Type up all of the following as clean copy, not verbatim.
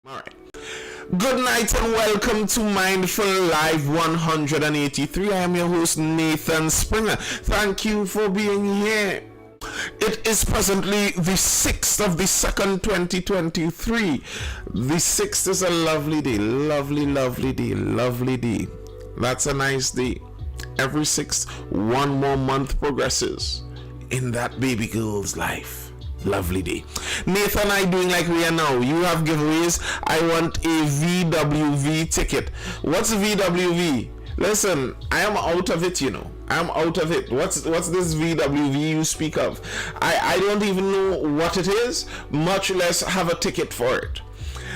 Alright. Good night and welcome to Mindful Live 183. I am your host Nathan Springer. Thank you for being here. It is presently the 6th of the 2nd, 2023. The 6th is a lovely day. Lovely day. That's a nice day. Every 6th, one more month progresses in that baby girl's life. Lovely day. Nathan, I doing like we are now. You have giveaways. I want a VWV ticket. What's VWV? Listen, I am out of it, I'm out of it. What's this VWV you speak of? I don't even know what it is, much less have a ticket for it.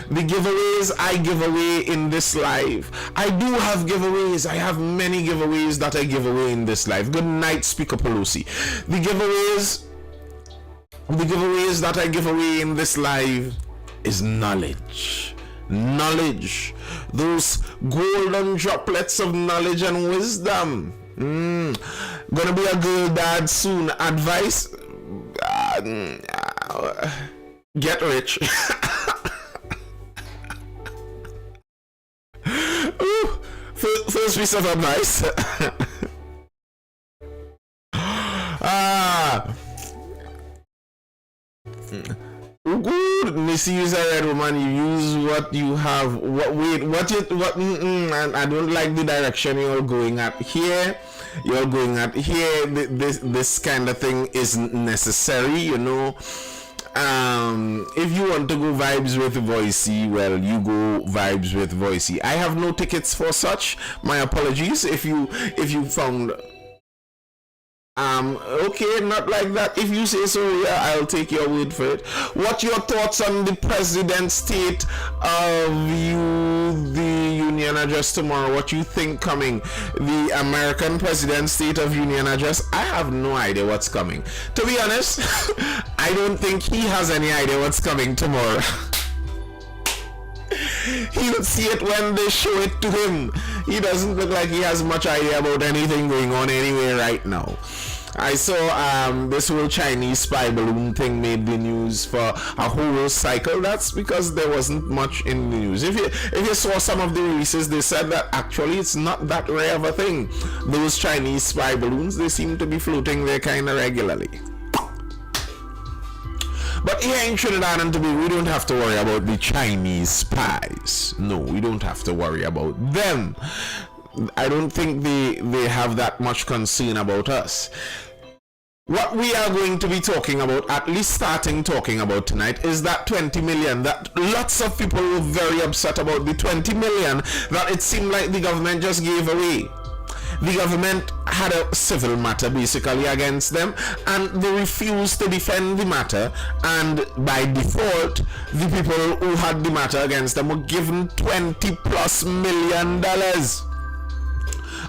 The giveaways I give away in this live. I do have giveaways. I have many giveaways that I give away in this live. Good night, Speaker Pelosi. The giveaways that I give away in this live is knowledge. Those golden droplets of knowledge and wisdom. Gonna be a girl dad soon. Advice, get rich. Ooh, first piece of advice. Good, Missy, use a red woman. You use what you have. I don't like the direction you're going at here. This kind of thing isn't necessary, If you want to go vibes with Voicey, well, you go vibes with Voicey. I have no tickets for such. My apologies if you found. Okay, not like that. If you say so, yeah, I'll take your word for it. What your thoughts on the president's state of the Union address tomorrow? What you think coming? The American president's state of Union address? I have no idea what's coming. To be honest, I don't think he has any idea what's coming tomorrow. He'll see it when they show it to him. He doesn't look like he has much idea about anything going on anywhere right now. I saw this whole Chinese spy balloon thing made the news for a whole cycle. That's because there wasn't much in the news. If you saw some of the releases, they said that actually it's not that rare of a thing. Those Chinese spy balloons, they seem to be floating there kind of regularly. But here in Trinidad and Tobago, we don't have to worry about the Chinese spies. No, we don't have to worry about them. I don't think they have that much concern about us. What we are going to be talking about, at least starting talking about tonight, is that 20 million that lots of people were very upset about. The 20 million that it seemed like the government just gave away. The government had a civil matter basically against them, and they refused to defend the matter, and by default the people who had the matter against them were given $20+ million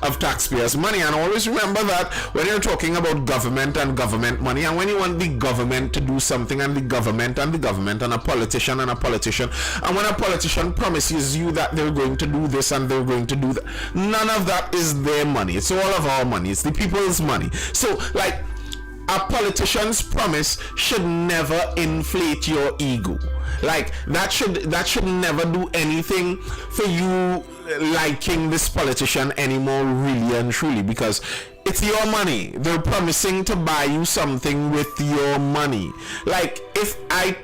of taxpayers' money. And always remember that when you're talking about government and government money, and when you want the government to do something, and the government and a politician, and when a politician promises you that they're going to do this and they're going to do that, none of that is their money. It's all of our money. It's the people's money. So like, a politician's promise should never inflate your ego. Like that should never do anything for you liking this politician anymore, really and truly, because it's your money. They're promising to buy you something with your money. Like if I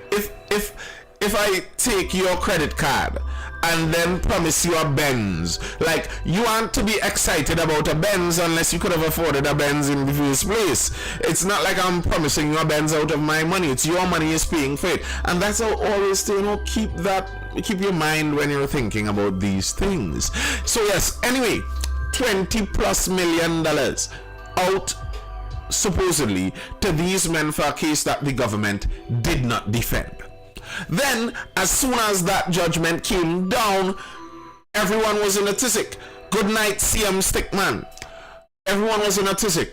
take your credit card and then promise you a Benz, like, you aren't to be excited about a Benz unless you could have afforded a Benz in the first place. It's not like I'm promising you a Benz out of my money. It's your money is paying for it. And that's how always to, keep your mind when you're thinking about these things. So yes, anyway, $20+ million out supposedly to these men for a case that the government did not defend. Then, as soon as that judgment came down, everyone was in a tizzy. Good night, CM Stickman. Everyone was in a tizzy.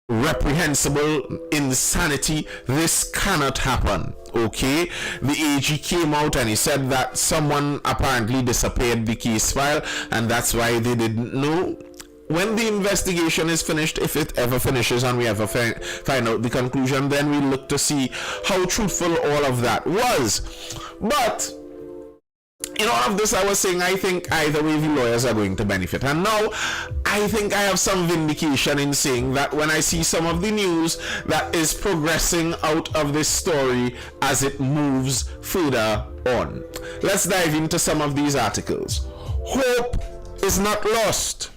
Reprehensible insanity. This cannot happen. Okay, the AG came out and he said that someone apparently disappeared the case file, and that's why they didn't know. When the investigation is finished, if it ever finishes and we ever find out the conclusion, then we look to see how truthful all of that was. But in all of this, I was saying I think either way the lawyers are going to benefit. And now I think I have some vindication in saying that when I see some of the news that is progressing out of this story as it moves further on. Let's dive into some of these articles. Hope is not lost.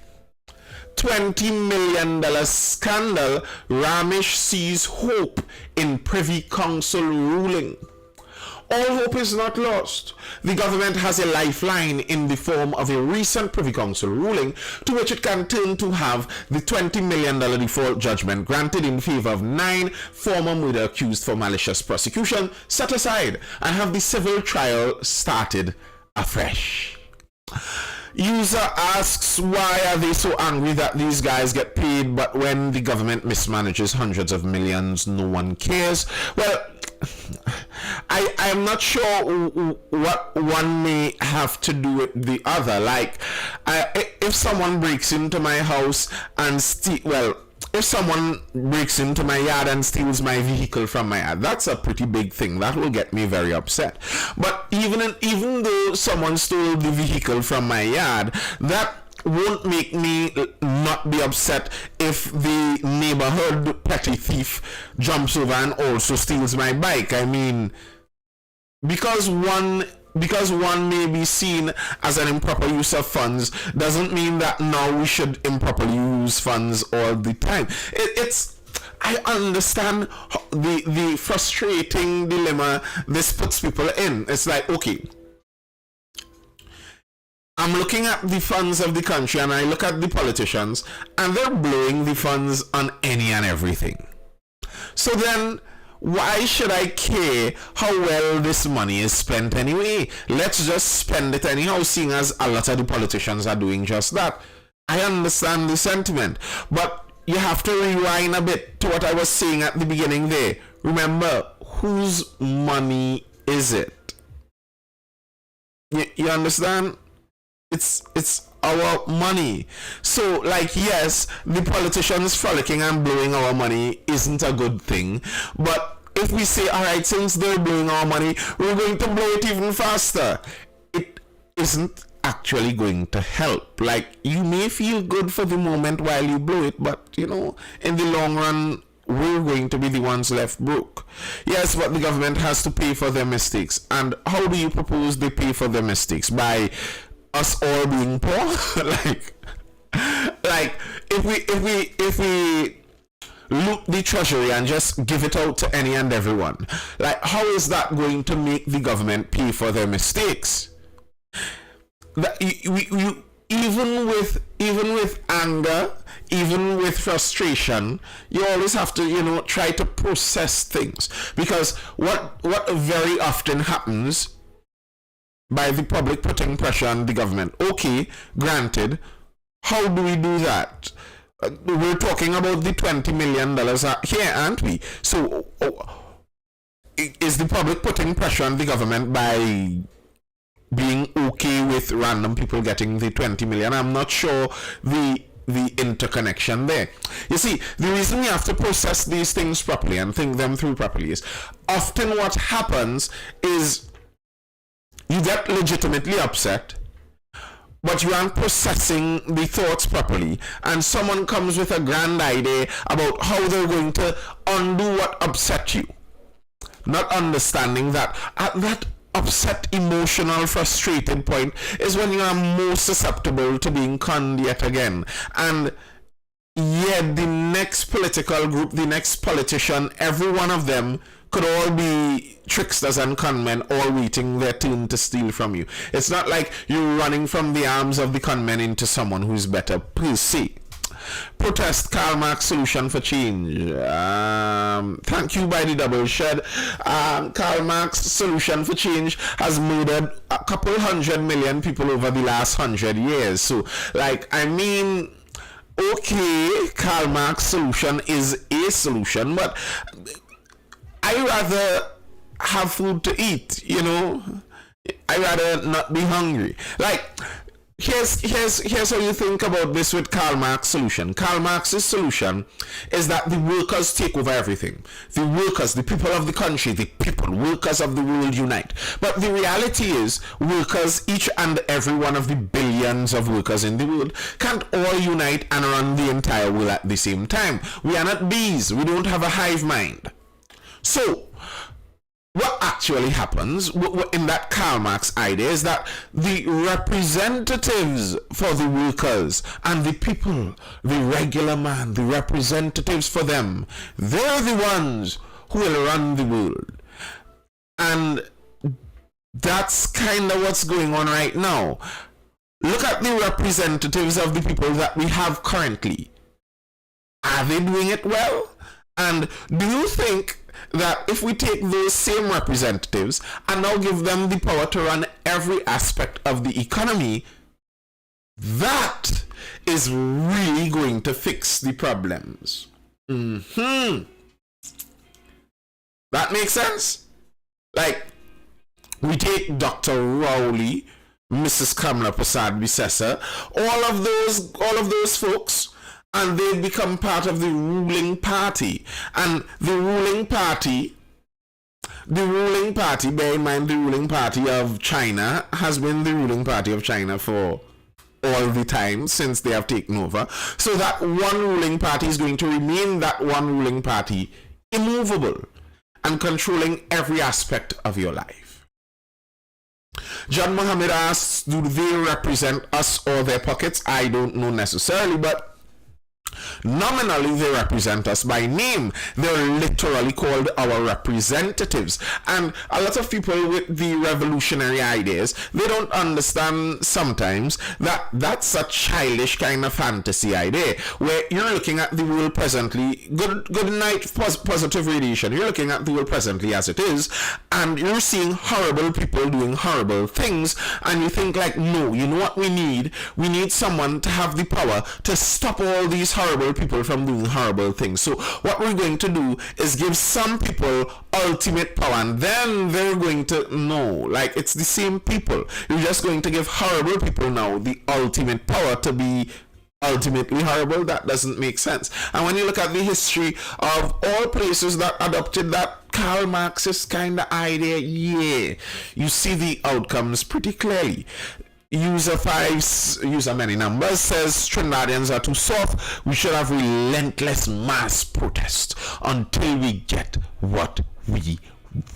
$20 million scandal. Ramesh sees hope in Privy Council ruling. All hope is not lost. The government has a lifeline in the form of a recent Privy Council ruling to which it can turn to have the $20 million default judgment granted in favor of 9 former murder accused for malicious prosecution set aside and have the civil trial started afresh. User asks, why are they so angry that these guys get paid, but when the government mismanages hundreds of millions, no one cares? Well, I'm not sure what one may have to do with the other. Like, if someone breaks into my house and if someone breaks into my yard and steals my vehicle from my yard, that's a pretty big thing. That will get me very upset. But even though someone stole the vehicle from my yard, that won't make me not be upset if the neighborhood petty thief jumps over and also steals my bike. I mean, because one may be seen as an improper use of funds doesn't mean that now we should improperly use funds all the time. I understand the frustrating dilemma this puts people in. It's like, okay, I'm looking at the funds of the country and I look at the politicians and they're blowing the funds on any and everything. So then, why should I care how well this money is spent anyway? Let's just spend it anyhow, seeing as a lot of the politicians are doing just that. I understand the sentiment, but you have to rewind a bit to what I was saying at the beginning there. Remember, whose money is it? You understand? It's our money. So, like, yes, the politicians frolicking and blowing our money isn't a good thing, but if we say, all right, since they're blowing our money, we're going to blow it even faster, it isn't actually going to help. Like, you may feel good for the moment while you blow it, but in the long run, we're going to be the ones left broke. Yes, but the government has to pay for their mistakes. And how do you propose they pay for their mistakes? By us all being poor? like if we loot the treasury and just give it out to any and everyone, like, how is that going to make the government pay for their mistakes? That you even with anger, even with frustration, you always have to try to process things, because what very often happens by the public putting pressure on the government. Okay, granted, how do we do that? We're talking about the $20 million here, aren't we? So, is the public putting pressure on the government by being okay with random people getting the 20 million? I'm not sure the interconnection there. You see, the reason we have to process these things properly and think them through properly is often what happens is you get legitimately upset, but you aren't processing the thoughts properly, and someone comes with a grand idea about how they're going to undo what upset you, not understanding that at that upset, emotional, frustrated point is when you are most susceptible to being conned yet again. And yet the next political group, the next politician, every one of them could all be tricksters and conmen, all waiting their turn to steal from you. It's not like you're running from the arms of the conmen into someone who's better. Please see. Protest, Karl Marx solution for change. Thank you by the double shed. Karl Marx solution for change has murdered a couple 100 million people over the last 100 years. So, like, I mean, okay, Karl Marx solution is a solution, but I rather have food to eat, I rather not be hungry. Like, Here's how you think about this with Karl Marx's solution. Karl Marx's solution is that the workers take over everything. The workers, the people of the country, the people, workers of the world unite. But the reality is, workers, each and every one of the billions of workers in the world, can't all unite and run the entire world at the same time. We are not bees. We don't have a hive mind. So, what actually happens in that Karl Marx idea is that the representatives for the workers and the people, the regular man, the representatives for them, they're the ones who will run the world. And that's kind of what's going on right now. Look at the representatives of the people that we have currently. Are they doing it well? And do you think that if we take those same representatives and now give them the power to run every aspect of the economy, that is really going to fix the problems? That makes sense? Like, we take Dr. Rowley, Mrs. Kamala Prasad Bisesa, all of those folks, and they become part of the ruling party. And the ruling party, bear in mind, the ruling party of China has been the ruling party of China for all the time since they have taken over. So that one ruling party is going to remain that one ruling party, immovable and controlling every aspect of your life. John Mohammed asks, do they represent us or their pockets? I don't know necessarily, but nominally they represent us. By name, they're literally called our representatives. And a lot of people with the revolutionary ideas, they don't understand sometimes that that's a childish kind of fantasy idea, where you're looking at the world presently, good night positive radiation, you're looking at the world presently as it is, and you're seeing horrible people doing horrible things, and you think like, no, you know what we need? We need someone to have the power to stop all these horrible people from doing horrible things. So what we're going to do is give some people ultimate power, and then they're going to know, like, it's the same people. You're just going to give horrible people now the ultimate power to be ultimately horrible. That doesn't make sense. And when you look at the history of all places that adopted that Karl Marxist kind of idea, yeah, you see the outcomes pretty clearly. User 5, user many numbers, says Trinidadians are too soft. We should have relentless mass protest until we get what we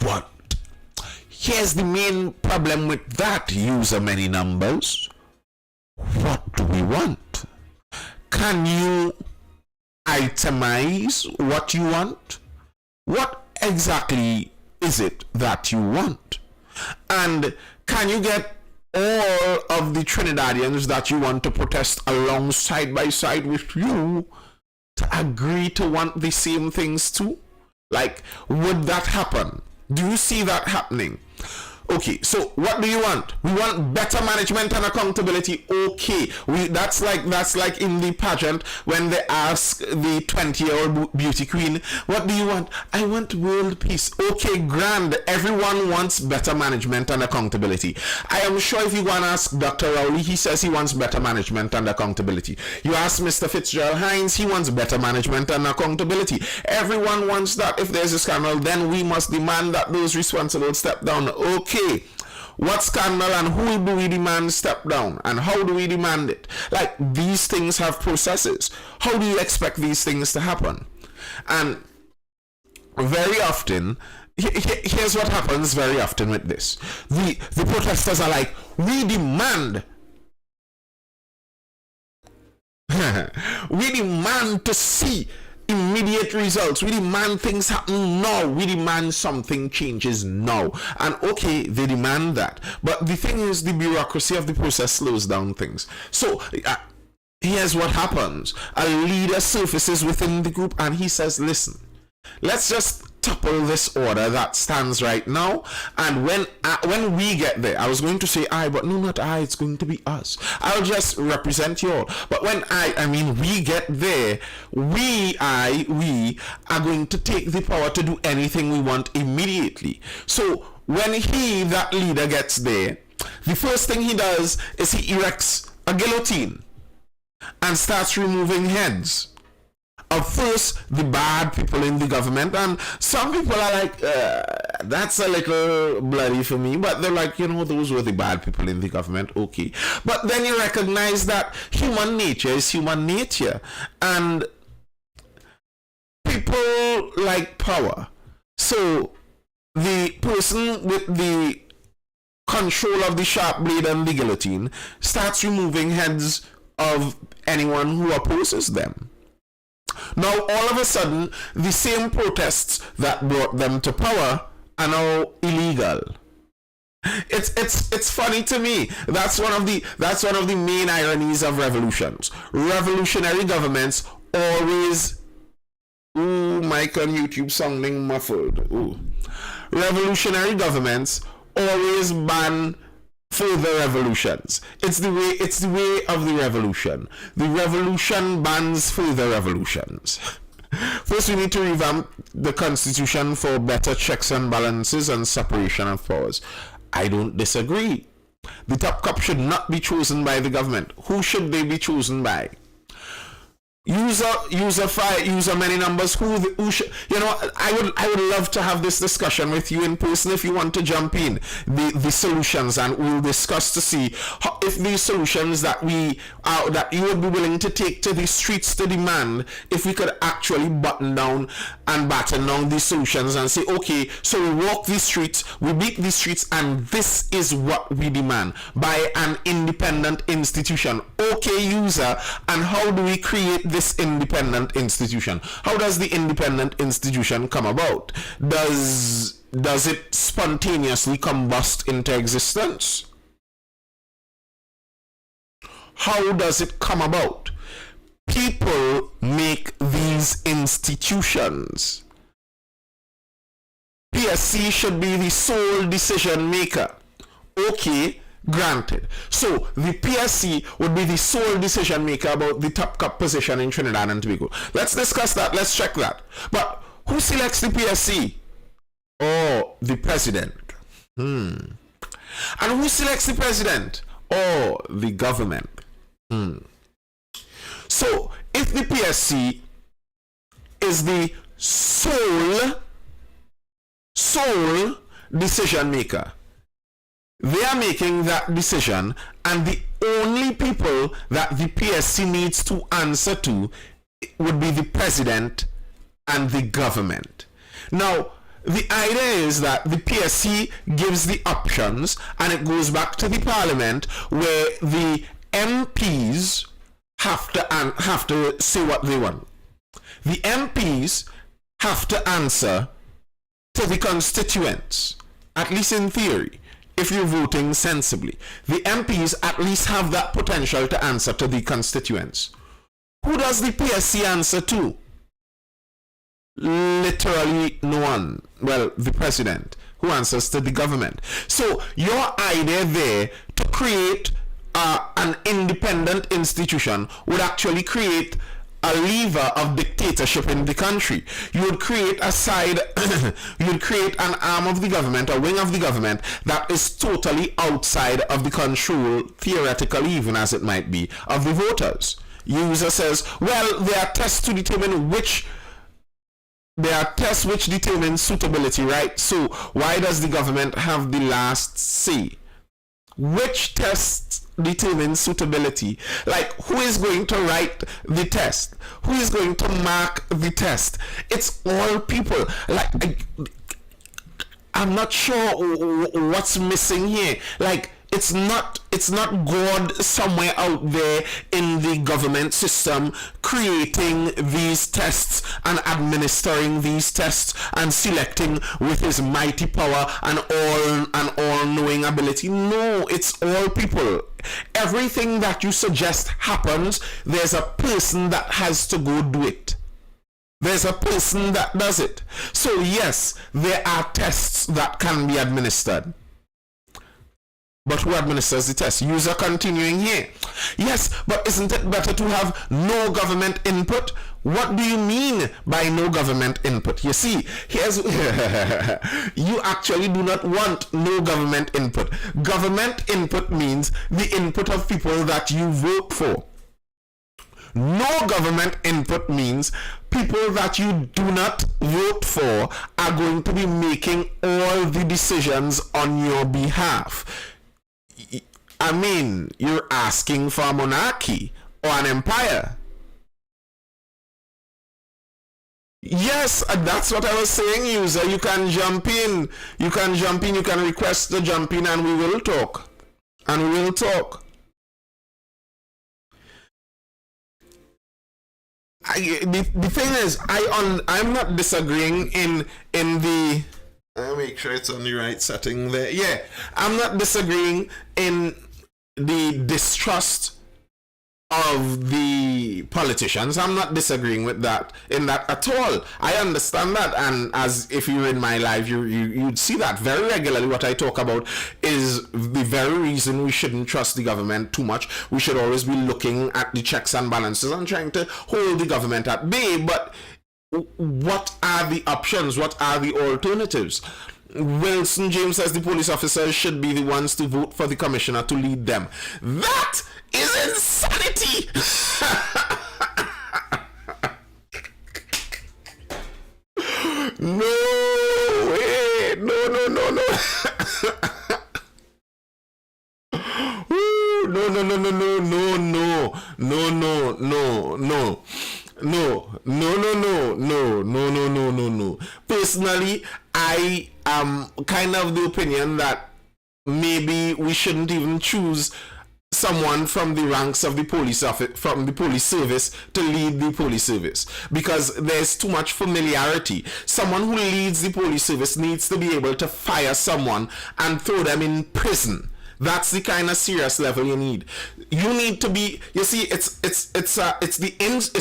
want. Here's the main problem with that, user many numbers. What do we want? Can you itemize what you want? What exactly is it that you want? And can you get all of the Trinidadians that you want to protest along side by side with you to agree to want the same things too? Like, would that happen? Do you see that happening? Okay, so what do you want? We want better management and accountability. Okay, that's like in the pageant when they ask the 20-year-old beauty queen, what do you want? I want world peace. Okay, grand. Everyone wants better management and accountability. I am sure if you go and ask Dr. Rowley, he says he wants better management and accountability. You ask Mr. Fitzgerald Hines, he wants better management and accountability. Everyone wants that. If there's a scandal, then we must demand that those responsible step down. Okay, what scandal and who do we demand step down, and how do we demand it? Like, these things have processes. How do you expect these things to happen? And very often, here's what happens very often with this. The protesters are like, we demand we demand to see immediate results. We demand things happen now. We demand something changes now. And okay, they demand that. But the thing is, the bureaucracy of the process slows down things. So here's what happens. A leader surfaces within the group and he says, listen, let's just topple this order that stands right now, and when we get there, I was going to say I, but no, not I, it's going to be us. I'll just represent you all. But when we get there, we are going to take the power to do anything we want immediately. So when that leader gets there, the first thing he does is he erects a guillotine and starts removing heads of first the bad people in the government, and some people are like, that's a little bloody for me, but they're like, those were the bad people in the government, okay. But then you recognize that human nature is human nature, and people like power. So the person with the control of the sharp blade and the guillotine starts removing heads of anyone who opposes them. Now, all of a sudden, the same protests that brought them to power are now illegal. It's funny to me. That's one of the main ironies of revolutions. Revolutionary governments always, mic on YouTube sounding muffled. Revolutionary governments always ban further revolutions. It's the way of the revolution. The revolution bans further revolutions. First, we need to revamp the constitution for better checks and balances and separation of powers. I don't disagree. The top cop should not be chosen by the government. Who should they be chosen by? User many numbers. Who should, I would love to have this discussion with you in person if you want to jump in the solutions, and we'll discuss to see if these solutions that you would be willing to take to the streets to demand, if we could actually button down and batten down these solutions and say, okay, so we walk these streets, we beat these streets, and this is what we demand by an independent institution. Okay, user, and how do we create this independent institution? How does the independent institution come about? Does it spontaneously combust into existence? How does it come about? People make these institutions. PSC should be the sole decision maker. Okay, granted. So the PSC would be the sole decision maker about the top cop position in Trinidad and Tobago. Let's discuss that. Let's check that. But who selects the PSC? Oh, the president. And who selects the president? Oh, the government. So if the PSC is the sole decision maker, they are making that decision, and the only people that the PSC needs to answer to would be the president and the government. Now, the idea is that the PSC gives the options, and it goes back to the parliament where the MPs have to say what they want. The MPs have to answer to the constituents, at least in theory. If you're voting sensibly, the MPs at least have that potential to answer to the constituents. Who does the PSC answer to? Literally no one. Well, the president, who answers to the government. So your idea there to create an independent institution would actually create a lever of dictatorship in the country. You would create a side, you would create an arm of the government, a wing of the government that is totally outside of the control, theoretically even as it might be, of the voters. User says, well, there are tests to determine which determine suitability, right? So why does the government have the last say? Which tests determine suitability? Like, who is going to write the test? Who is going to mark the test? It's all people. Like, I'm not sure what's missing here. Like, it's not God somewhere out there in the government system creating these tests and administering these tests and selecting with his mighty power and all-knowing ability. No, it's all people. Everything that you suggest happens, there's a person that has to go do it. There's a person that does it. So yes, there are tests that can be administered. But who administers the test? User continuing here. Yes, but isn't it better to have no government input? What do you mean by no government input? You see, here's you actually do not want no government input. Government input means the input of people that you vote for. No government input means people that you do not vote for are going to be making all the decisions on your behalf. I mean, you're asking for a monarchy or an empire. Yes, that's what I was saying, user. You can jump in. You can jump in. You can request to jump in and we will talk. And we will talk. The thing is, I'm not disagreeing in the. I'll make sure it's on the right setting there. Yeah, I'm not disagreeing in the distrust of the politicians. I'm not disagreeing with that at all. I understand that, and as if you're in my life, you'd see that very regularly. What I talk about is the very reason we shouldn't trust the government too much. We should always be looking at the checks and balances and trying to hold the government at bay. But what are the options? What are the alternatives? Wilson James says the police officers should be the ones to vote for the commissioner to lead them. That is insanity! No way! No. No. Personally, I am kind of the opinion that maybe we shouldn't even choose someone from the ranks of the police from the police service to lead the police service, because there's too much familiarity. Someone who leads the police service needs to be able to fire someone and throw them in prison. That's the kind of serious level you need. You need to be. You see, it's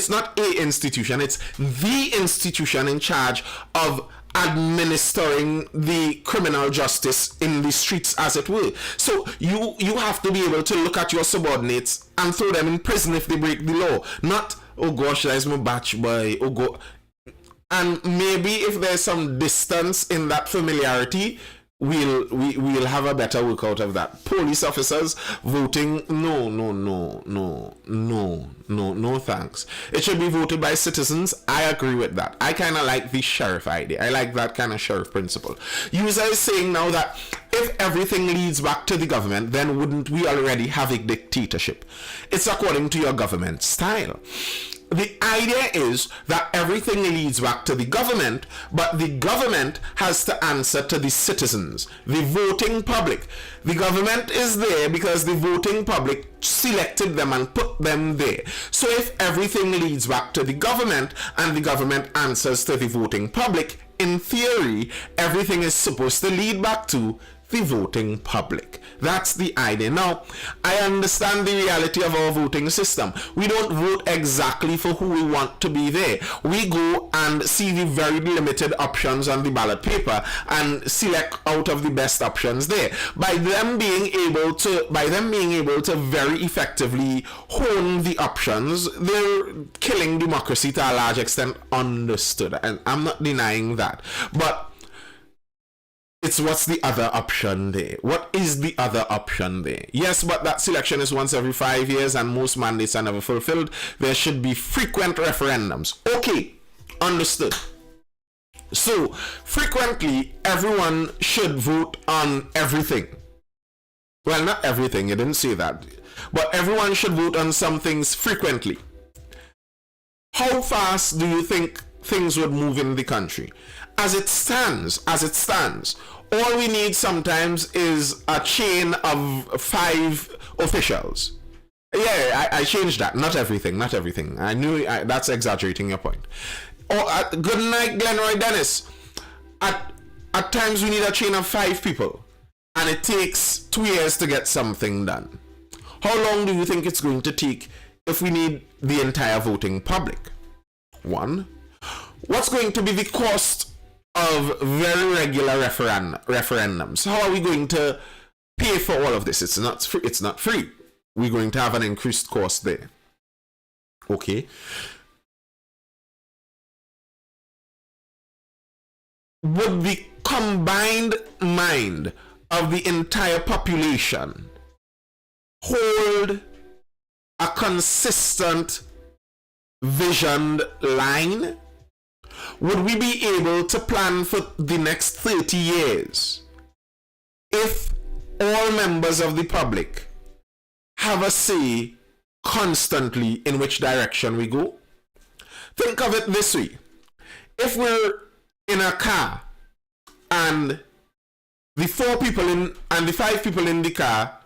not a institution. It's the institution in charge of administering the criminal justice in the streets, as it were. So you have to be able to look at your subordinates and throw them in prison if they break the law. Not, oh gosh, there's my batch boy. Oh go. And maybe if there's some distance in that familiarity, we'll have a better work out of that. Police officers voting, no thanks. It should be voted by citizens. I agree with that. I kind of like the sheriff idea. I like that kind of sheriff principle. User is saying now that if everything leads back to the government, then wouldn't we already have a dictatorship? It's according to your government style. The idea is that everything leads back to the government, but the government has to answer to the citizens, the voting public. The government is there because the voting public selected them and put them there. So if everything leads back to the government and the government answers to the voting public, in theory, everything is supposed to lead back to the voting public. That's the idea. Now, I understand the reality of our voting system. We don't vote exactly for who we want to be there. We go and see the very limited options on the ballot paper and select out of the best options there. By them being able to very effectively hone the options, they're killing democracy to a large extent. Understood. And I'm not denying that. But it's what's the other option there? What is the other option there? Yes, but that selection is once every 5 years and most mandates are never fulfilled. There should be frequent referendums. Okay, understood. So, frequently, everyone should vote on everything. Well, not everything, you didn't say that. But everyone should vote on some things frequently. How fast do you think things would move in the country? As it stands, all we need sometimes is a chain of 5 officials. Yeah, I changed that. Not everything. I knew that's exaggerating your point. Good night, Glenroy Dennis. At times we need a chain of 5 people, and it takes 2 years to get something done. How long do you think it's going to take if we need the entire voting public? 1. What's going to be the cost of very regular referendums? How are we going to pay for all of this? It's not free. We're going to have an increased cost there. Okay. would the combined mind of the entire population hold a consistent visioned line? Would we be able to plan for the next 30 years if all members of the public have a say constantly in which direction we go? Think of it this way. If we're in a car and the 4 people in and the 5 people in the car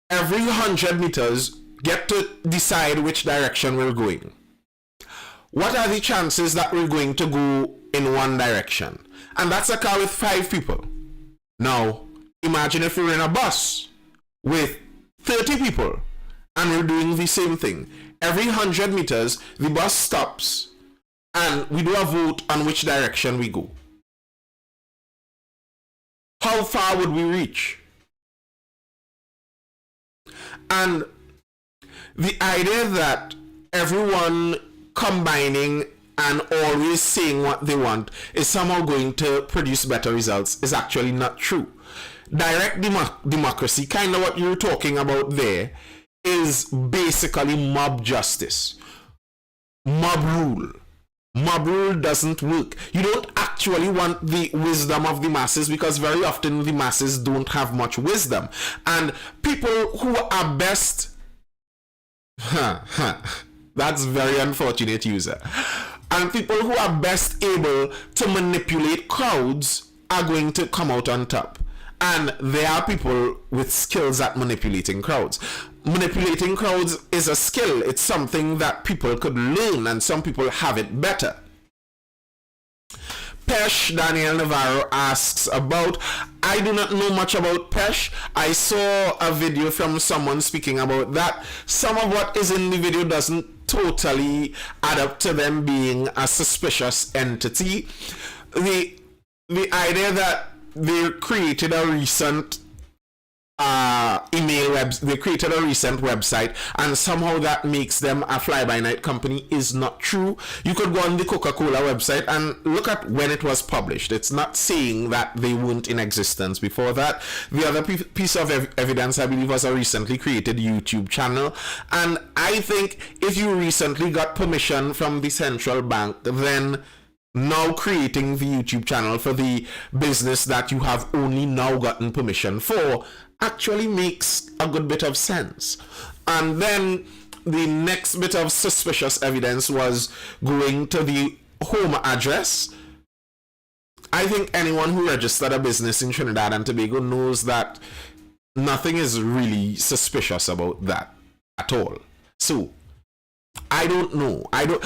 every 100 meters get to decide which direction we're going, what are the chances that we're going to go in one direction? And that's a car with 5 people. Now, imagine if we're in a bus with 30 people and we're doing the same thing. Every 100 meters, the bus stops and we do a vote on which direction we go. How far would we reach? And the idea that everyone combining and always saying what they want is somehow going to produce better results is actually not true. Direct democracy, kind of what you're talking about there, is basically mob justice. Mob rule. Mob rule doesn't work. You don't actually want the wisdom of the masses because very often the masses don't have much wisdom. And people who are best... That's very unfortunate, user. And people who are best able to manipulate crowds are going to come out on top. And there are people with skills at manipulating crowds. Manipulating crowds is a skill. It's something that people could learn, and some people have it better. Pesh Daniel Navarro asks about, I do not know much about Pesh. I saw a video from someone speaking about that. Some of what is in the video doesn't totally add up to them being a suspicious entity. The idea that they created a recent they created a recent website and somehow that makes them a fly-by-night company is not true. You could go on the Coca-Cola website and look at when it was published. It's not saying that they weren't in existence before that. The other piece of evidence, I believe, was a recently created YouTube channel. And I think if you recently got permission from the central bank, then now creating the YouTube channel for the business that you have only now gotten permission for actually makes a good bit of sense. And then the next bit of suspicious evidence was going to the home address. I think anyone who registered a business in Trinidad and Tobago knows that nothing is really suspicious about that at all. So I don't know. I'm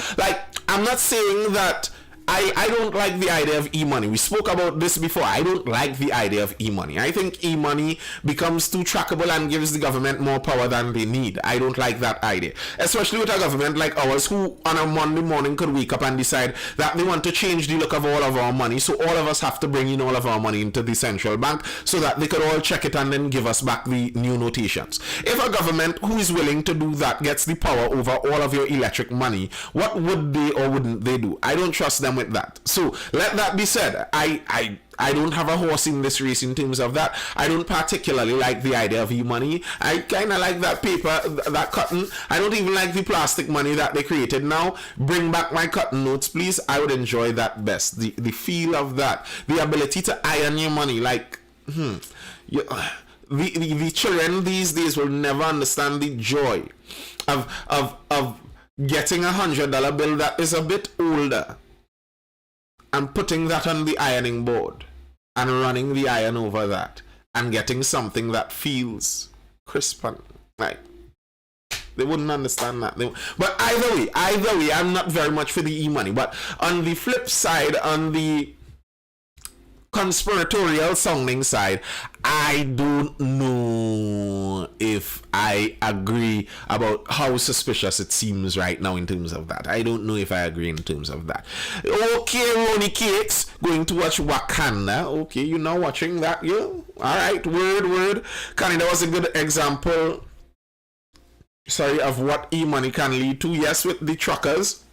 not saying that I don't like the idea of e-money. We spoke about this before. I don't like the idea of e-money. I think e-money becomes too trackable and gives the government more power than they need. I don't like that idea. Especially with a government like ours who on a Monday morning could wake up and decide that they want to change the look of all of our money. So all of us have to bring in all of our money into the central bank so that they could all check it and then give us back the new notations. If a government who is willing to do that gets the power over all of your electric money, what would they or wouldn't they do? I don't trust them with that. So let that be said. I don't have a horse in this race in terms of that. I don't particularly like the idea of e-money. I kind of like that paper, that cotton. I don't even like the plastic money that they created now. Bring back my cotton notes, please. I would enjoy that best. The feel of that. The ability to iron your money. Like, the children these days will never understand the joy of getting $100 bill that is a bit older and putting that on the ironing board and running the iron over that and getting something that feels crisp and like they wouldn't understand that. But either way, I'm not very much for the e-money. But on the flip side, on the conspiratorial sounding side, I don't know if I agree about how suspicious it seems right now in terms of that. I don't know if I agree in terms of that. Okay, Ronnie Cakes, going to watch Wakanda. Okay, you're now watching that, yeah? Alright, word. Canada was a good example, of what e-money can lead to. Yes, with the truckers.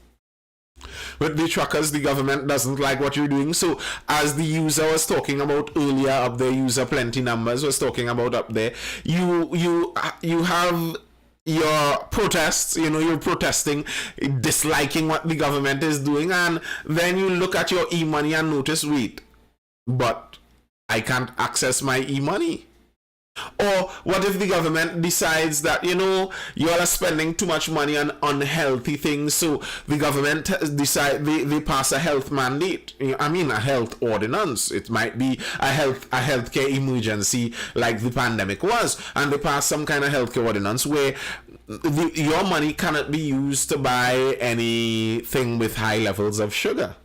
With the truckers, the government doesn't like what you're doing. So as the user was talking about earlier up there, user plenty numbers was talking about up there, you have your protests, you're protesting, disliking what the government is doing, and then you look at your e-money and notice, wait, but I can't access my e-money. Or what if the government decides that, you all are spending too much money on unhealthy things, so the government decide they pass a health mandate. I mean, a health ordinance. It might be a healthcare emergency like the pandemic was, and they pass some kind of healthcare ordinance where your money cannot be used to buy anything with high levels of sugar.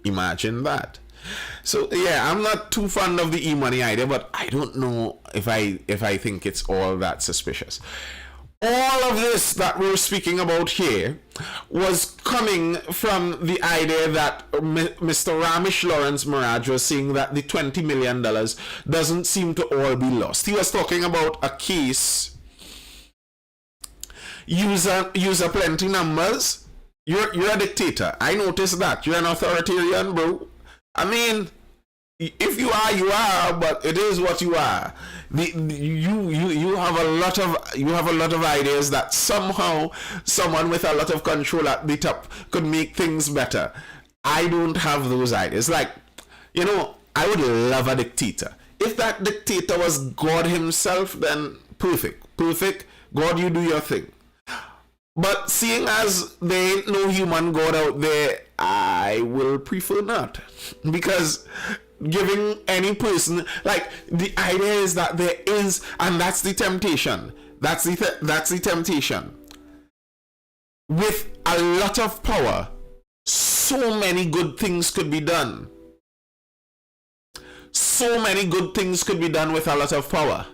Imagine that. So yeah, I'm not too fond of the e-money idea, but I don't know if I think it's all that suspicious. All of this that we're speaking about here was coming from the idea that Mr. Ramesh Lawrence Maharaj was saying that the $20 million doesn't seem to all be lost. He was talking about a case, user plenty numbers. You're a dictator. I noticed that. You're an authoritarian, bro. I mean, if you are, you are, but it is what you are. You have a lot of ideas that somehow someone with a lot of control at the top could make things better. I don't have those ideas. Like, I would love a dictator. If that dictator was God himself, then perfect. God, you do your thing. But seeing as there ain't no human God out there, I will prefer not. Because giving any person, like, the idea is that there is, and that's the temptation. That's the temptation. With a lot of power, so many good things could be done. So many good things could be done with a lot of power.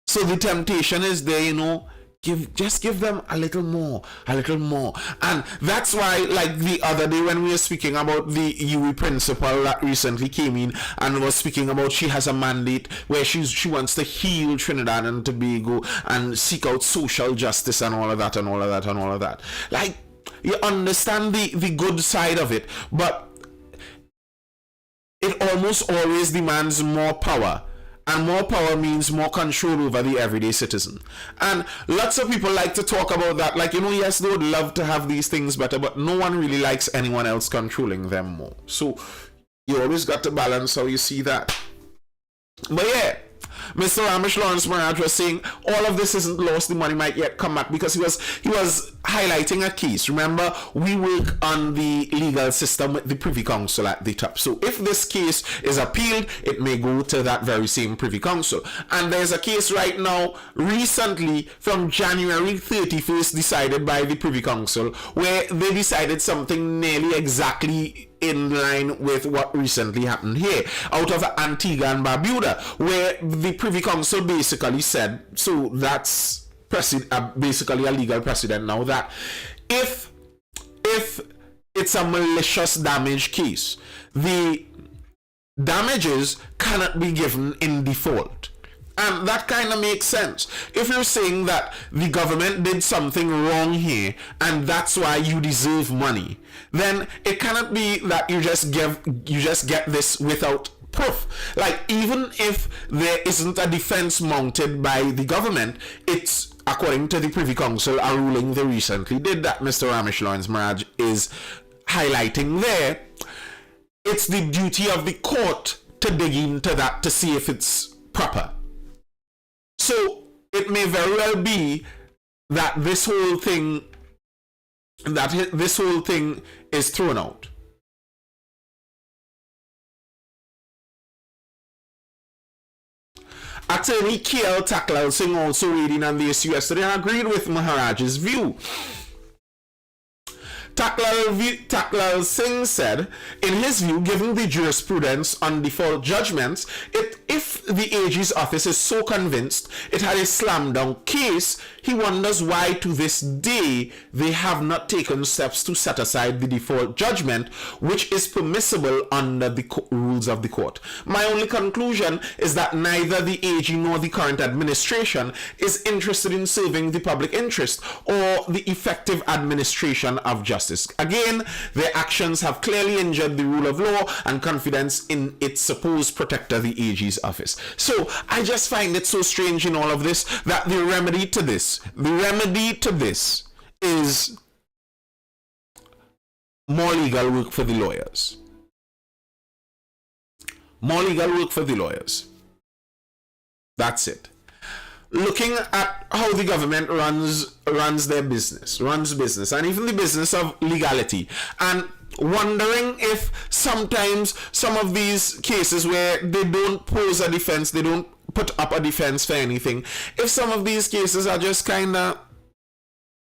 So the temptation is there, just give them a little more. And that's why, like the other day when we were speaking about the UE principal that recently came in and was speaking about she has a mandate where she wants to heal Trinidad and Tobago and seek out social justice and all of that. Like, you understand the good side of it, but it almost always demands more power. And more power means more control over the everyday citizen. And lots of people like to talk about that. Like, yes, they would love to have these things better, but no one really likes anyone else controlling them more. So you always got to balance how you see that. But yeah, Mr. Ramesh Lawrence Maharaj was saying all of this isn't lost, the money might yet come back, because he was highlighting a case. Remember, we work on the legal system with the Privy Council at the top. So if this case is appealed, it may go to that very same Privy Council. And there's a case right now, recently, from January 31st, decided by the Privy Council, where they decided something nearly exactly in line with what recently happened here out of Antigua and Barbuda, where the Privy Council basically said, so that's basically a legal precedent now, that if it's a malicious damage case, the damages cannot be given in default. And that kind of makes sense. If you're saying that the government did something wrong here and that's why you deserve money, then it cannot be that you just get this without proof. Like, even if there isn't a defense mounted by the government, it's, according to the Privy Council, a ruling they recently did that Mr. Ramesh Lawrence Maharaj is highlighting there. It's the duty of the court to dig into that to see if it's proper. So it may very well be that this whole thing is thrown out. Attorney KL Taklal Singh also weighed in on the issue yesterday and agreed with Maharaj's view. Taklal Singh said, in his view, given the jurisprudence on default judgments, if the AG's office is so convinced it had a slam dunk case, He wonders why to this day they have not taken steps to set aside the default judgment, which is permissible under the rules of the court. My only conclusion is that neither the AG nor the current administration is interested in serving the public interest or the effective administration of justice. Again, their actions have clearly injured the rule of law and confidence in its supposed protector, the AG's office. So I just find it so strange in all of this that the remedy to this is more legal work for the lawyers. More legal work for the lawyers. That's it. Looking at how the government runs their business, and even the business of legality, and wondering if sometimes some of these cases where they don't pose a defense, they don't put up a defense for anything, if some of these cases are just kind of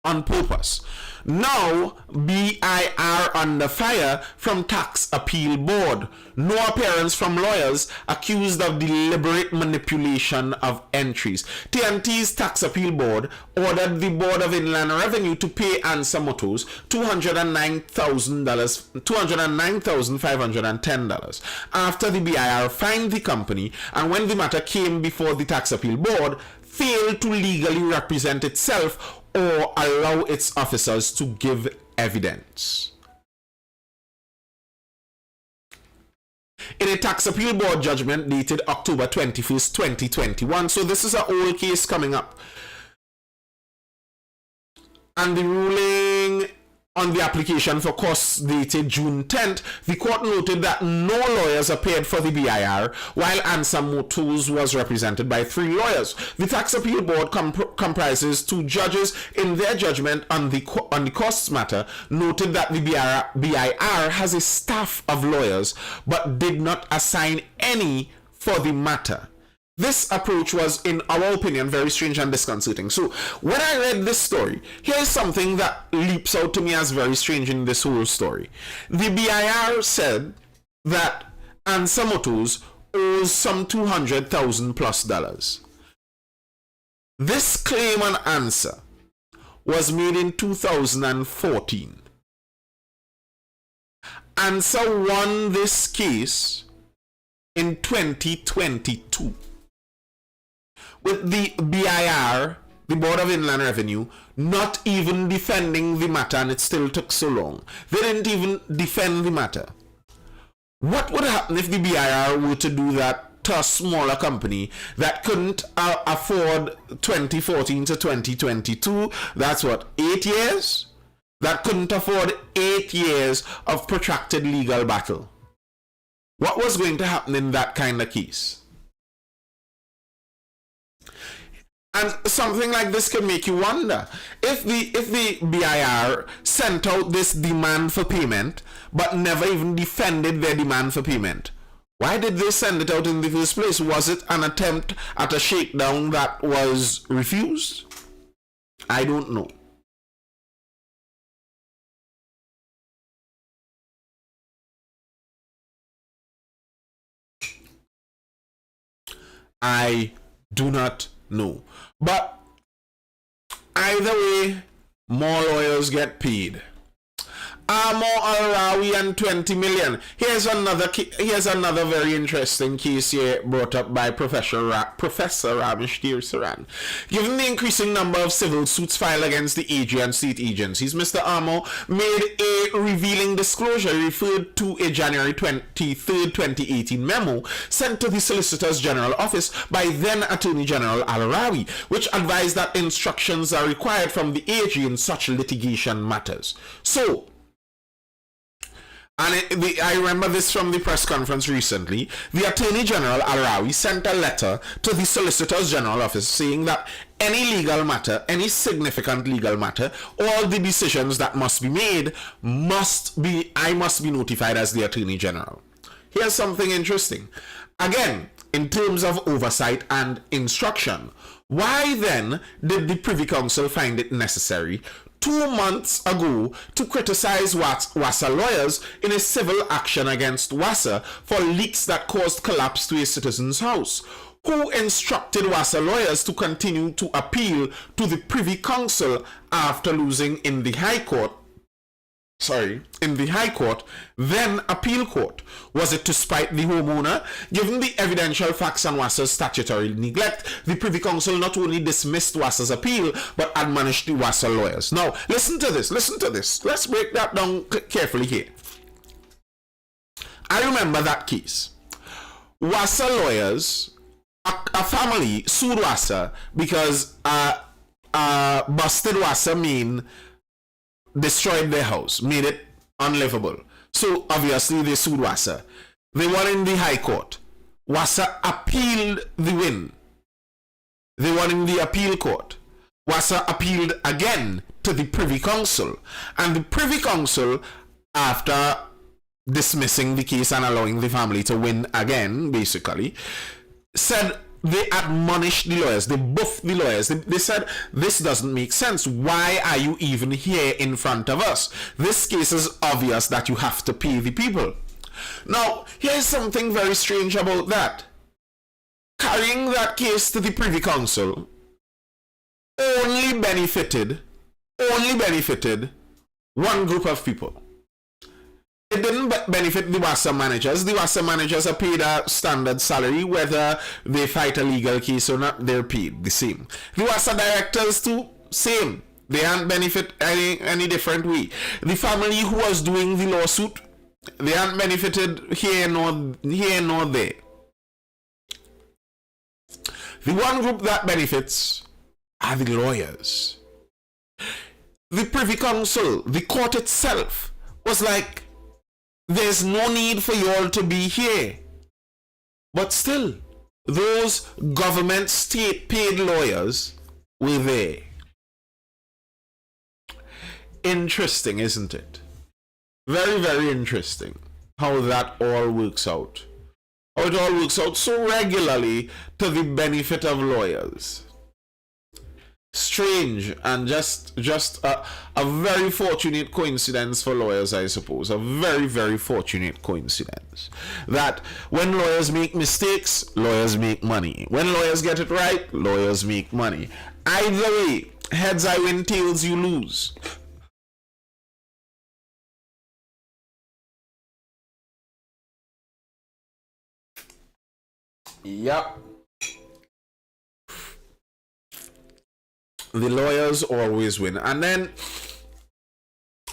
on purpose. Now, BIR under fire from Tax Appeal Board. No appearance from lawyers accused of deliberate manipulation of entries. TNT's Tax Appeal Board ordered the Board of Inland Revenue to pay Ansa Motors $209,510 after the BIR fined the company, and when the matter came before the Tax Appeal Board, failed to legally represent itself or allow its officers to give evidence. In a Tax Appeal Board judgment dated October 21st, 2021, so this is an old case coming up, and the ruling on the application for costs dated June 10th, the court noted that no lawyers appeared for the BIR, while Ansa Motors was represented by 3 lawyers. The Tax Appeal Board comprises 2 judges. In their judgment on the costs matter, noted that the BIR has a staff of lawyers, but did not assign any for the matter. This approach was, in our opinion, very strange and disconcerting. So, when I read this story, here's something that leaps out to me as very strange in this whole story. The BIR said that Ansa Motors owes some $200,000 plus. This claim on Ansa was made in 2014. Ansa won this case in 2022. With the BIR, the Board of Inland Revenue, not even defending the matter, and it still took so long. They didn't even defend the matter. What would happen if the BIR were to do that to a smaller company that couldn't afford 2014 to 2022? That's what, 8 years? That couldn't afford 8 years of protracted legal battle. What was going to happen in that kind of case? And something like this can make you wonder, if the BIR sent out this demand for payment but never even defended their demand for payment, why did they send it out in the first place? Was it an attempt at a shakedown that was refused? I don't know. I do not know. But either way, more lawyers get paid. Amo Al-Rawi and 20 million. Here's another very interesting case here brought up by Professor Ramishtir Saran. Given the increasing number of civil suits filed against the AG and state agencies, Mr. Amo made a revealing disclosure referred to a January 23rd, 2018 memo sent to the Solicitor's General Office by then Attorney General Al-Rawi, which advised that instructions are required from the AG in such litigation matters. So, and I remember this from the press conference recently, the Attorney General Al-Rawi sent a letter to the Solicitor's General Office saying that any legal matter, any significant legal matter, all the decisions that must be made I must be notified as the Attorney General. Here's something interesting. Again, in terms of oversight and instruction, why then did the Privy Council find it necessary 2 months ago to criticize WASA lawyers in a civil action against WASA for leaks that caused collapse to a citizen's house? who instructed Wassa lawyers to continue to appeal to the Privy Council after losing in the High Court, then appeal court? Was it to spite the homeowner? Given the evidential facts on Wassa's statutory neglect, the Privy Council not only dismissed Wassa's appeal, but admonished the Wassa lawyers. Now, listen to this. Let's break that down carefully here. I remember that case. Wassa lawyers, a family sued Wassa because busted Wassa mean destroyed their house, made it unlivable. So obviously they sued Wassa. They won in the High Court. Wassa appealed the win. They won in the appeal court. Wassa appealed again to the Privy Council. And the Privy Council, after dismissing the case and allowing the family to win again, basically, said they admonished the lawyers. They buffed the lawyers. They said, this doesn't make sense. Why are you even here in front of us? This case is obvious that you have to pay the people. Now, here's something very strange about that. Carrying that case to the Privy Council only benefited one group of people. It didn't benefit the Wassa managers. The Wassa managers are paid a standard salary, whether they fight a legal case or not, they're paid the same. The Wassa directors too, same. They aren't benefit any different way. The family who was doing the lawsuit, they aren't benefited here nor there. The one group that benefits are the lawyers. The Privy Council, the court itself, was like, there's no need for you all to be here. But still, those government state paid lawyers were there. Interesting, isn't it? Very, very interesting how that all works out. How it all works out so regularly to the benefit of lawyers. Strange, and just a very fortunate coincidence for lawyers, I suppose. A very, very fortunate coincidence that when lawyers make mistakes, lawyers make money. When lawyers get it right, lawyers make money. Either way, heads I win, tails you lose. Yep. The lawyers always win. And then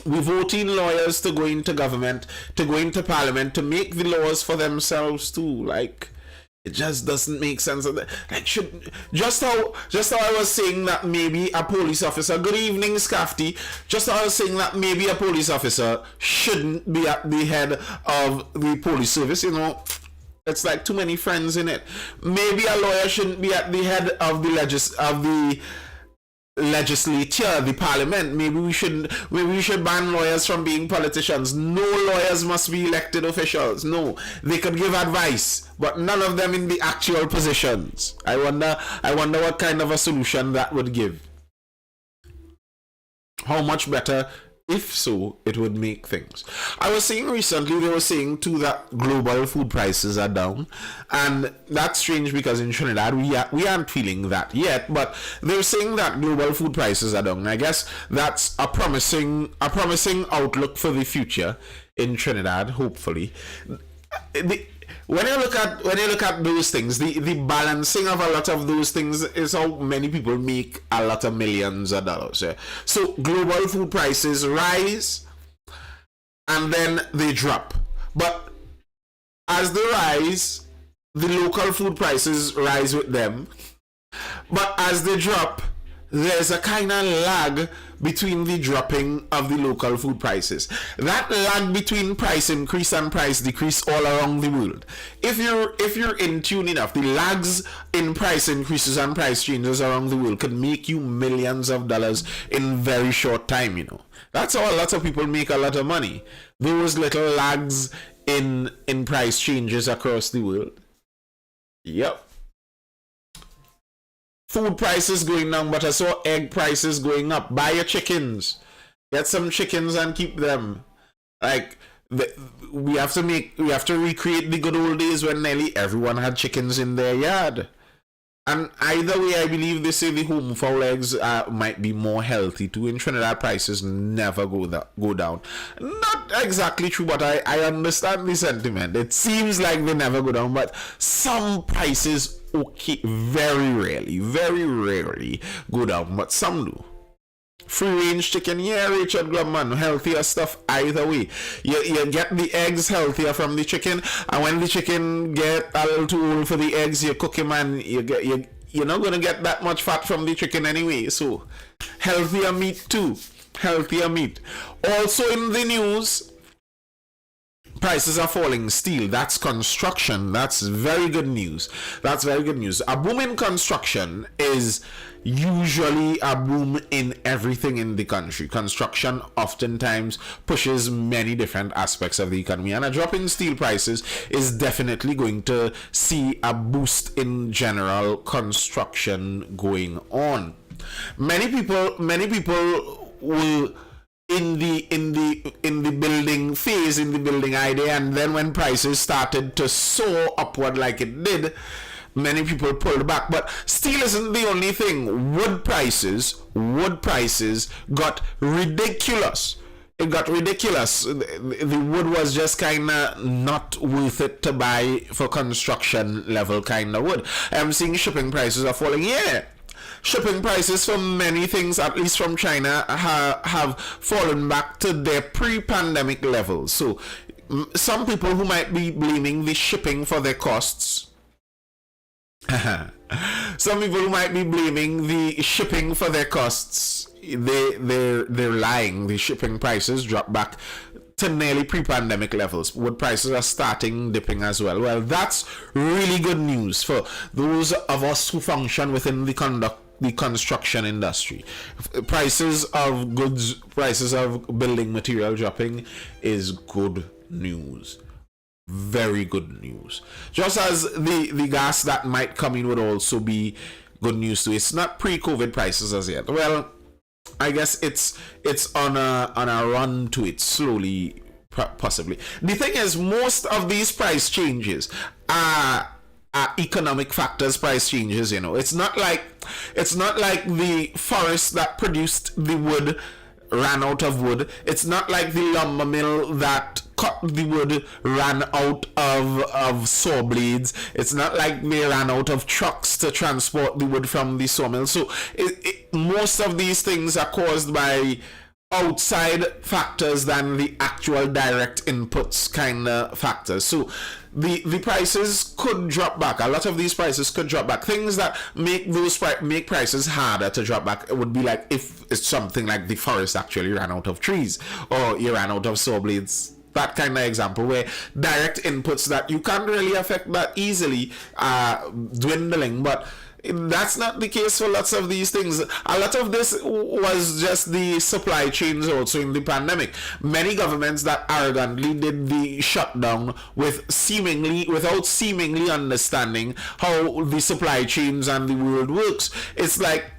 we vote in lawyers to go into government, to go into parliament, to make the laws for themselves too. Like, it just doesn't make sense. Like, just how I was saying that maybe a police officer, good evening Scafty, just how I was saying that maybe a police officer shouldn't be at the head of the police service, you know. It's like too many friends in it. Maybe a lawyer shouldn't be at the head of the legislature, the parliament. Maybe we should ban lawyers from being politicians. No lawyers must be elected officials. No, they could give advice, but none of them in the actual positions. I wonder what kind of a solution that would give. How much better, if so, it would make things. I was saying recently, they were saying too that global food prices are down, and that's strange because in Trinidad we aren't feeling that yet, but they're saying that global food prices are down. I guess that's a promising outlook for the future in Trinidad, hopefully. When you look at those things, the balancing of a lot of those things is how many people make a lot of millions of dollars. Yeah? So global food prices rise and then they drop. But as they rise, the local food prices rise with them. But as they drop, there's a kind of lag between the dropping of the local food prices. That lag between price increase and price decrease all around the world. If you're in tune enough, the lags in price increases and price changes around the world could make you millions of dollars in very short time, you know. That's how a lot of people make a lot of money. Those little lags in price changes across the world. Yep. Food prices going down, but I saw egg prices going up. Buy your chickens. Get some chickens and keep them. Like, we have to recreate the good old days when nearly everyone had chickens in their yard. And either way, I believe they say the home fowl eggs might be more healthy too. In Trinidad, prices never go down. Not exactly true, but I understand the sentiment. It seems like they never go down, but some prices, okay, very rarely go down, but some do. Free range chicken, yeah, Richard Glubman, healthier stuff either way. You get the eggs healthier from the chicken, and when the chicken get a little too old for the eggs, you cook him and you're not gonna get that much fat from the chicken anyway. So healthier meat too, healthier meat. Also in the news, prices are falling. Steel, that's construction. That's very good news. That's very good news. A boom in construction is usually a boom in everything in the country. Construction oftentimes pushes many different aspects of the economy, and a drop in steel prices is definitely going to see a boost in general construction going on. Many people will in the building phase, in the building idea, and then when prices started to soar upward like it did, many people pulled back. But steel isn't the only thing. Wood prices got ridiculous. It got ridiculous. The wood was just kind of not worth it to buy for construction level kind of wood. I'm seeing shipping prices are falling. Yeah, shipping prices for many things, at least from China, have fallen back to their pre-pandemic levels. So some people who might be blaming the shipping for their costs, some people who might be blaming the shipping for their costs, they're lying. The shipping prices dropped back to nearly pre-pandemic levels. Wood prices are starting dipping as well. Well, that's really good news for those of us who function within the construction industry. Prices of goods, prices of building material dropping is good news. Very good news. Just as the gas that might come in would also be good news too. It's not pre-COVID prices as yet. Well, I guess it's on a run to it slowly, possibly. The thing is, most of these price changes are economic factors. Price changes, it's not like the forest that produced the wood ran out of wood. It's not like the lumber mill that cut the wood ran out of saw blades. It's not like they ran out of trucks to transport the wood from the sawmill. So most of these things are caused by outside factors than the actual direct inputs kind of factors. So the prices could drop back. A lot of these prices could drop back. Things that make prices harder to drop back would be like if it's something like the forest actually ran out of trees, or you ran out of saw blades. That kind of example where direct inputs that you can't really affect that easily are dwindling. But that's not the case for lots of these things. A lot of this was just the supply chains also in the pandemic. Many governments that arrogantly did the shutdown without seemingly understanding how the supply chains and the world works. It's like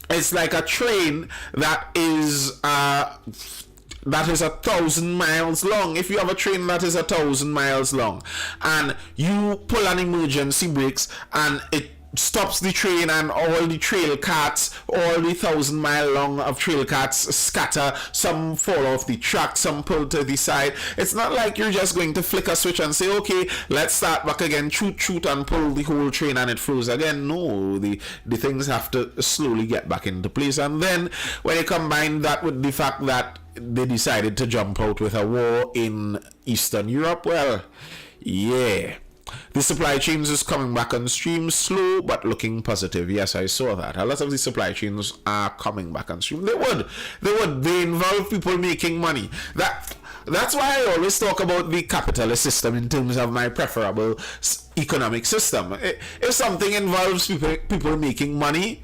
a train that is 1,000 miles long. If you have a train that is 1,000 miles long and you pull an emergency brakes and it stops the train, and all the trail carts, all the 1,000-mile long of trail carts scatter, some fall off the track, some pull to the side. It's not like you're just going to flick a switch and say, okay, let's start back again, shoot and pull the whole train and it flows again. No, the things have to slowly get back into place. And then when you combine that with the fact that they decided to jump out with a war in Eastern Europe, well, yeah, the supply chains is coming back on stream, slow but looking positive. Yes, I saw that. A lot of the supply chains are coming back on stream. They involve people making money. That's why I always talk about the capitalist system in terms of my preferable economic system. If something involves people making money,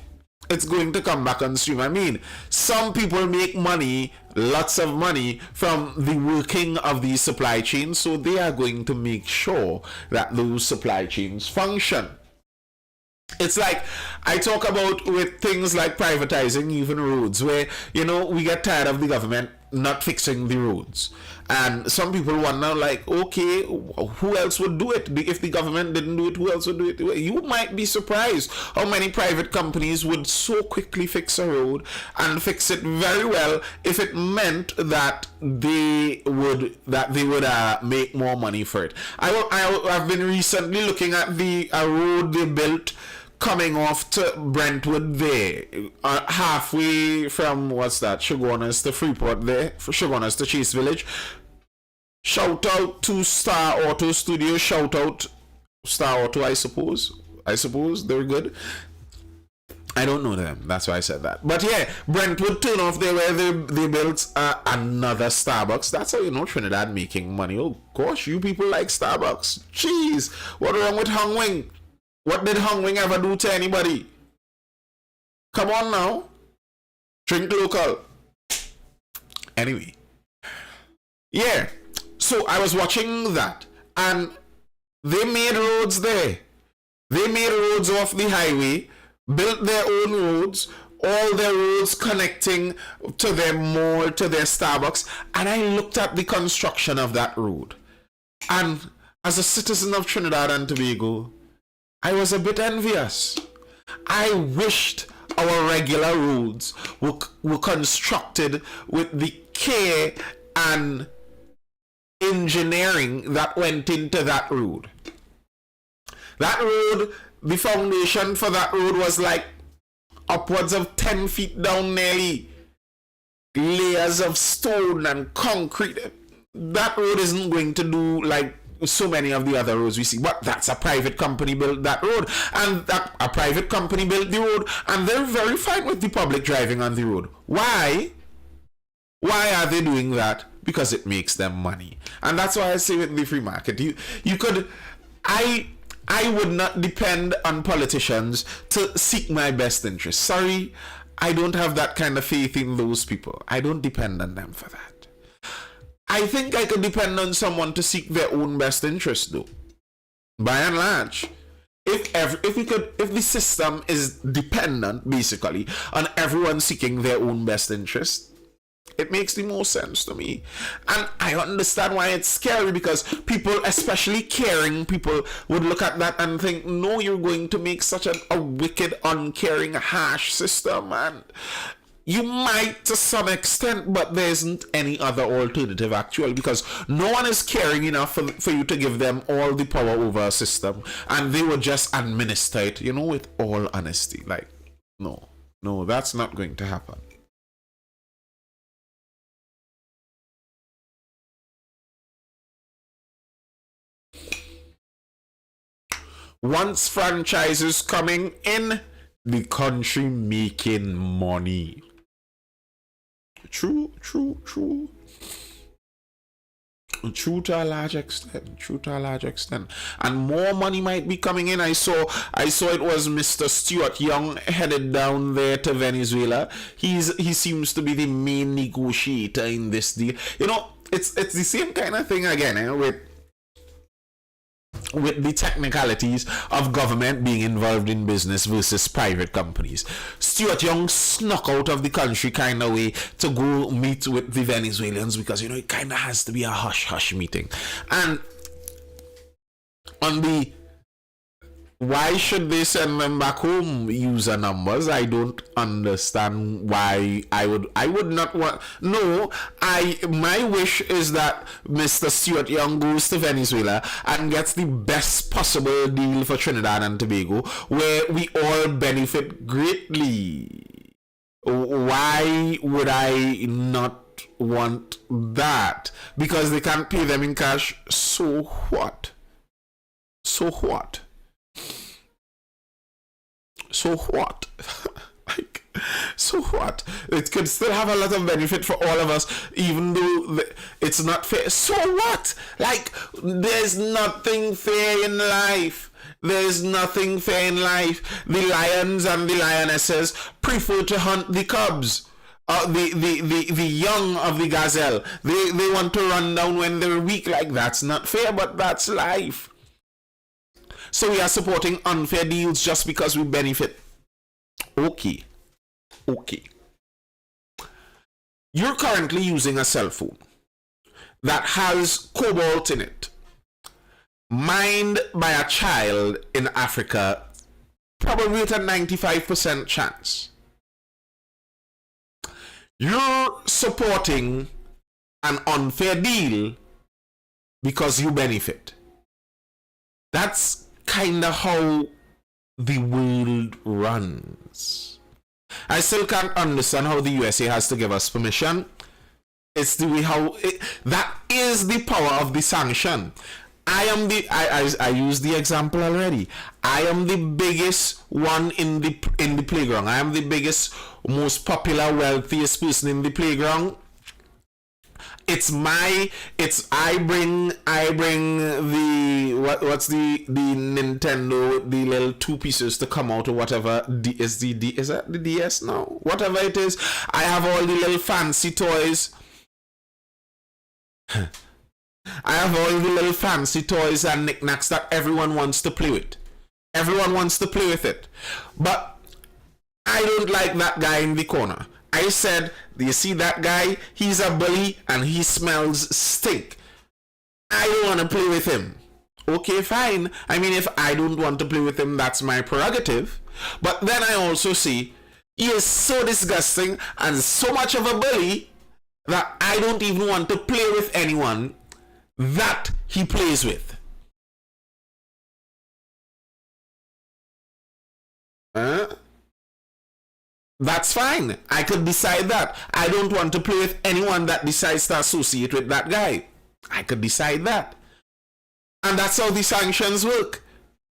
it's going to come back on stream. I mean, some people make money, lots of money, from the working of these supply chains, so they are going to make sure that those supply chains function. It's like I talk about with things like privatizing even roads, where we get tired of the government not fixing the roads. And some people wonder, like, okay, who else would do it? If the government didn't do it, who else would do it? You might be surprised how many private companies would so quickly fix a road and fix it very well if it meant that they would make more money for it. I've been recently looking at the road they built coming off to Brentwood there, halfway from, what's that, Shogunas to Freeport there, Shogunas to Chase Village. Shout out to Star Auto Studio, shout out Star Auto, I suppose they're good. I don't know them, that's why I said that. But yeah, Brentwood turn off there where they built another Starbucks. That's how you know Trinidad making money. Oh gosh, you people like Starbucks. Jeez, what wrong with Hung Wing? What did Hung Wing ever do to anybody? Come on now. Drink local. Anyway. Yeah. So I was watching that. And they made roads there. They made roads off the highway. Built their own roads. All their roads connecting to their mall, to their Starbucks. And I looked at the construction of that road. And as a citizen of Trinidad and Tobago, I was a bit envious. I wished our regular roads were constructed with the care and engineering that went into that road. That road, the foundation for that road was like upwards of 10 feet down nearly. Layers of stone and concrete. That road isn't going to do like so many of the other roads we see, but that's a private company built that road, and that a private company built the road, and they're very fine with the public driving on the road. Why are they doing that? Because it makes them money. And that's why I say with the free market, you could, I would not depend on politicians to seek my best interest. Sorry, I don't have that kind of faith in those people. I don't depend on them for that. I think I could depend on someone to seek their own best interest, though. By and large, if the system is dependent basically on everyone seeking their own best interest, it makes the most sense to me. And I understand why it's scary, because people, especially caring people, would look at that and think, no, you're going to make such a wicked, uncaring, harsh system, and you might to some extent, but there isn't any other alternative actually, because no one is caring enough for you to give them all the power over a system, and they would just administer it, with all honesty. Like, no, that's not going to happen. Once franchises coming in, the country making money. True to a large extent. And more money might be coming in. I saw it was Mr. Stuart Young headed down there to Venezuela. He seems to be the main negotiator in this deal. It's the same kind of thing again, with the technicalities of government being involved in business versus private companies. Stuart Young snuck out of the country kind of way to go meet with the Venezuelans, because it kind of has to be a hush-hush meeting. And on the why should they send them back home user numbers, I don't understand why I would not want. No, my wish is that Mr. Stuart Young goes to Venezuela and gets the best possible deal for Trinidad and Tobago, where we all benefit greatly. Why would I not want that? Because they can't pay them in cash. So what? So what? So what? It could still have a lot of benefit for all of us, even though it's not fair. So what? Like, there's nothing fair in life. There's nothing fair in life. The lions and the lionesses prefer to hunt the cubs. The young of the gazelle. They want to run down when they're weak. Like, that's not fair, but that's life. So we are supporting unfair deals just because we benefit. Okay. You're currently using a cell phone that has cobalt in it, mined by a child in Africa, probably with a 95% chance. You're supporting an unfair deal because you benefit. That's kind of how the world runs. I still can't understand how the USA has to give us permission. It's the way how that is the power of the sanction. I used the example already. I am the biggest one in the playground. I am the biggest, most popular, wealthiest person in the playground. I bring the what's the Nintendo, the little two pieces to come out or whatever. Is that the DS now? Whatever it is, I have all the little fancy toys. I have all the little fancy toys and knickknacks that everyone wants to play with. Everyone wants to play with it. But I don't like that guy in the corner. I said, do you see that guy? He's a bully and he smells stink. I don't want to play with him. Okay, fine. I mean, if I don't want to play with him, that's my prerogative. But then I also see he is so disgusting and so much of a bully that I don't even want to play with anyone that he plays with. That's fine. I could decide that. I don't want to play with anyone that decides to associate with that guy. I could decide that. And that's how the sanctions work.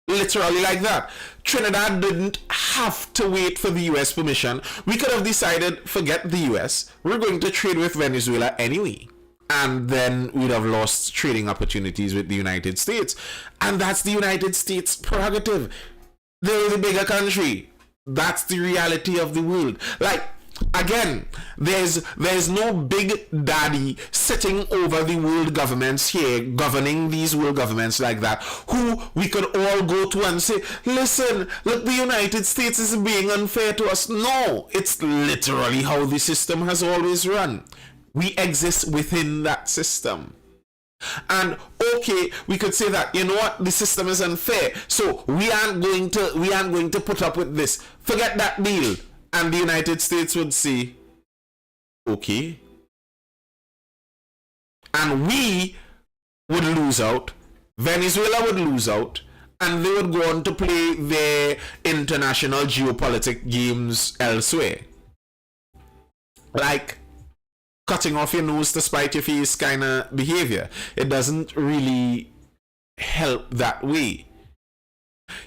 Literally like that. Trinidad didn't have to wait for the US permission. We could have decided, forget the US, we're going to trade with Venezuela anyway. And then we'd have lost trading opportunities with the United States. And that's the United States prerogative. They're the bigger country. That's the reality of the world. Like, again, there's no big daddy sitting over the world governments here, governing these world governments like that, who we could all go to and say, listen, look, the United States is being unfair to us. No, it's literally how the system has always run. We exist within that system. And okay, we could say that, you know what, the system is unfair, so we aren't going to put up with this. Forget that deal. And the United States would say, okay. And we would lose out. Venezuela would lose out. And they would go on to play their international geopolitical games elsewhere. Like cutting off your nose to spite your face kind of behavior. It doesn't really help that way.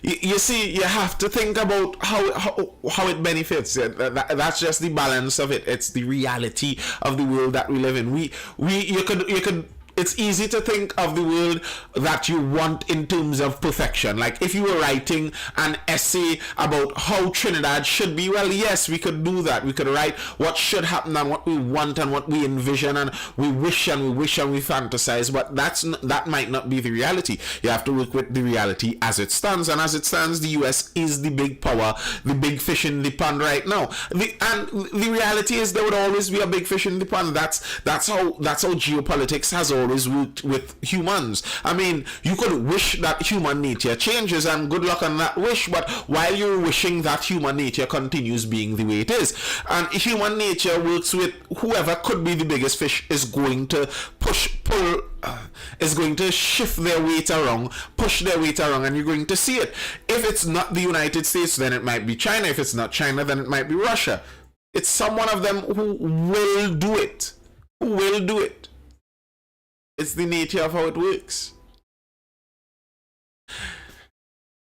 You see, you have to think about how it benefits. That's just the balance of it. It's the reality of the world that we live in. You could. It's easy to think of the world that you want in terms of perfection. Like if you were writing an essay about how Trinidad should be, well, yes, we could do that. We could write what should happen and what we want and what we envision and we wish and we fantasize. But that might not be the reality. You have to work with the reality as it stands. And as it stands, the US is the big power, the big fish in the pond right now. And the reality is there would always be a big fish in the pond. That's how geopolitics has always worked with humans. I mean, you could wish that human nature changes and good luck on that wish, but while you're wishing, that human nature continues being the way it is. And human nature works with whoever could be the biggest fish is going to is going to shift their weight around, push their weight around, and you're going to see it. If it's not the United States, then it might be China. If it's not China, then it might be Russia. It's some one of them who will do it. Who will do it. It's the nature of how it works.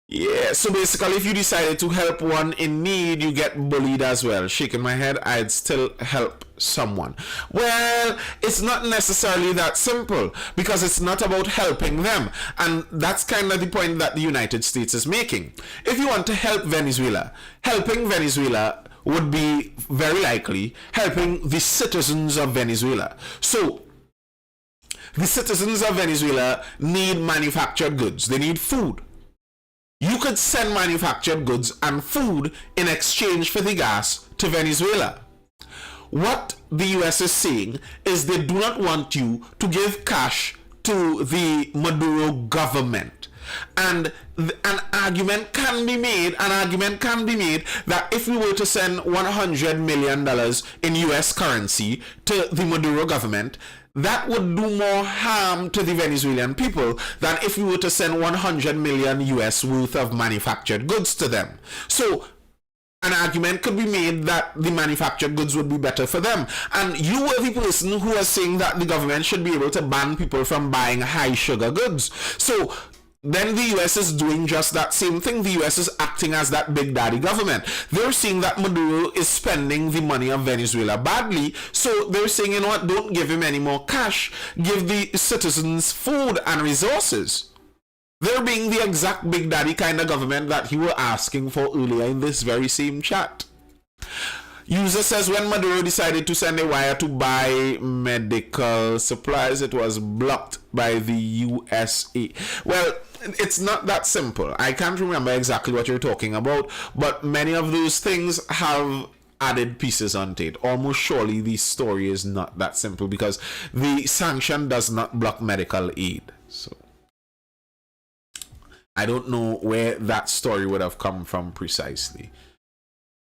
Yeah, so basically if you decided to help one in need, you get bullied as well. Shaking my head, I'd still help someone. Well, it's not necessarily that simple, because it's not about helping them. And that's kind of the point that the United States is making. If you want to help Venezuela, helping Venezuela would be very likely helping the citizens of Venezuela. So the citizens of Venezuela need manufactured goods. They need food. You could send manufactured goods and food in exchange for the gas to Venezuela. what the US is saying is they do not want you to give cash to the Maduro government. And an argument can be made that if we were to send $100 million in US currency to the Maduro government, that would do more harm to the Venezuelan people than if we were to send 100 million US worth of manufactured goods to them. So an argument could be made that the manufactured goods would be better for them. And you were the person who was saying that the government should be able to ban people from buying high sugar goods. So then the US is doing just that same thing. The US is acting as that big daddy government. They're seeing that Maduro is spending the money of Venezuela badly. So they're saying, you know what, don't give him any more cash. Give the citizens food and resources. They're being the exact big daddy kind of government that you were asking for earlier in this very same chat. User says when Maduro decided to send a wire to buy medical supplies, it was blocked by the USA. Well, it's not that simple. I can't remember exactly what you're talking about, but many of those things have added pieces onto it. Almost surely the story is not that simple because the sanction does not block medical aid. So I don't know where that story would have come from precisely.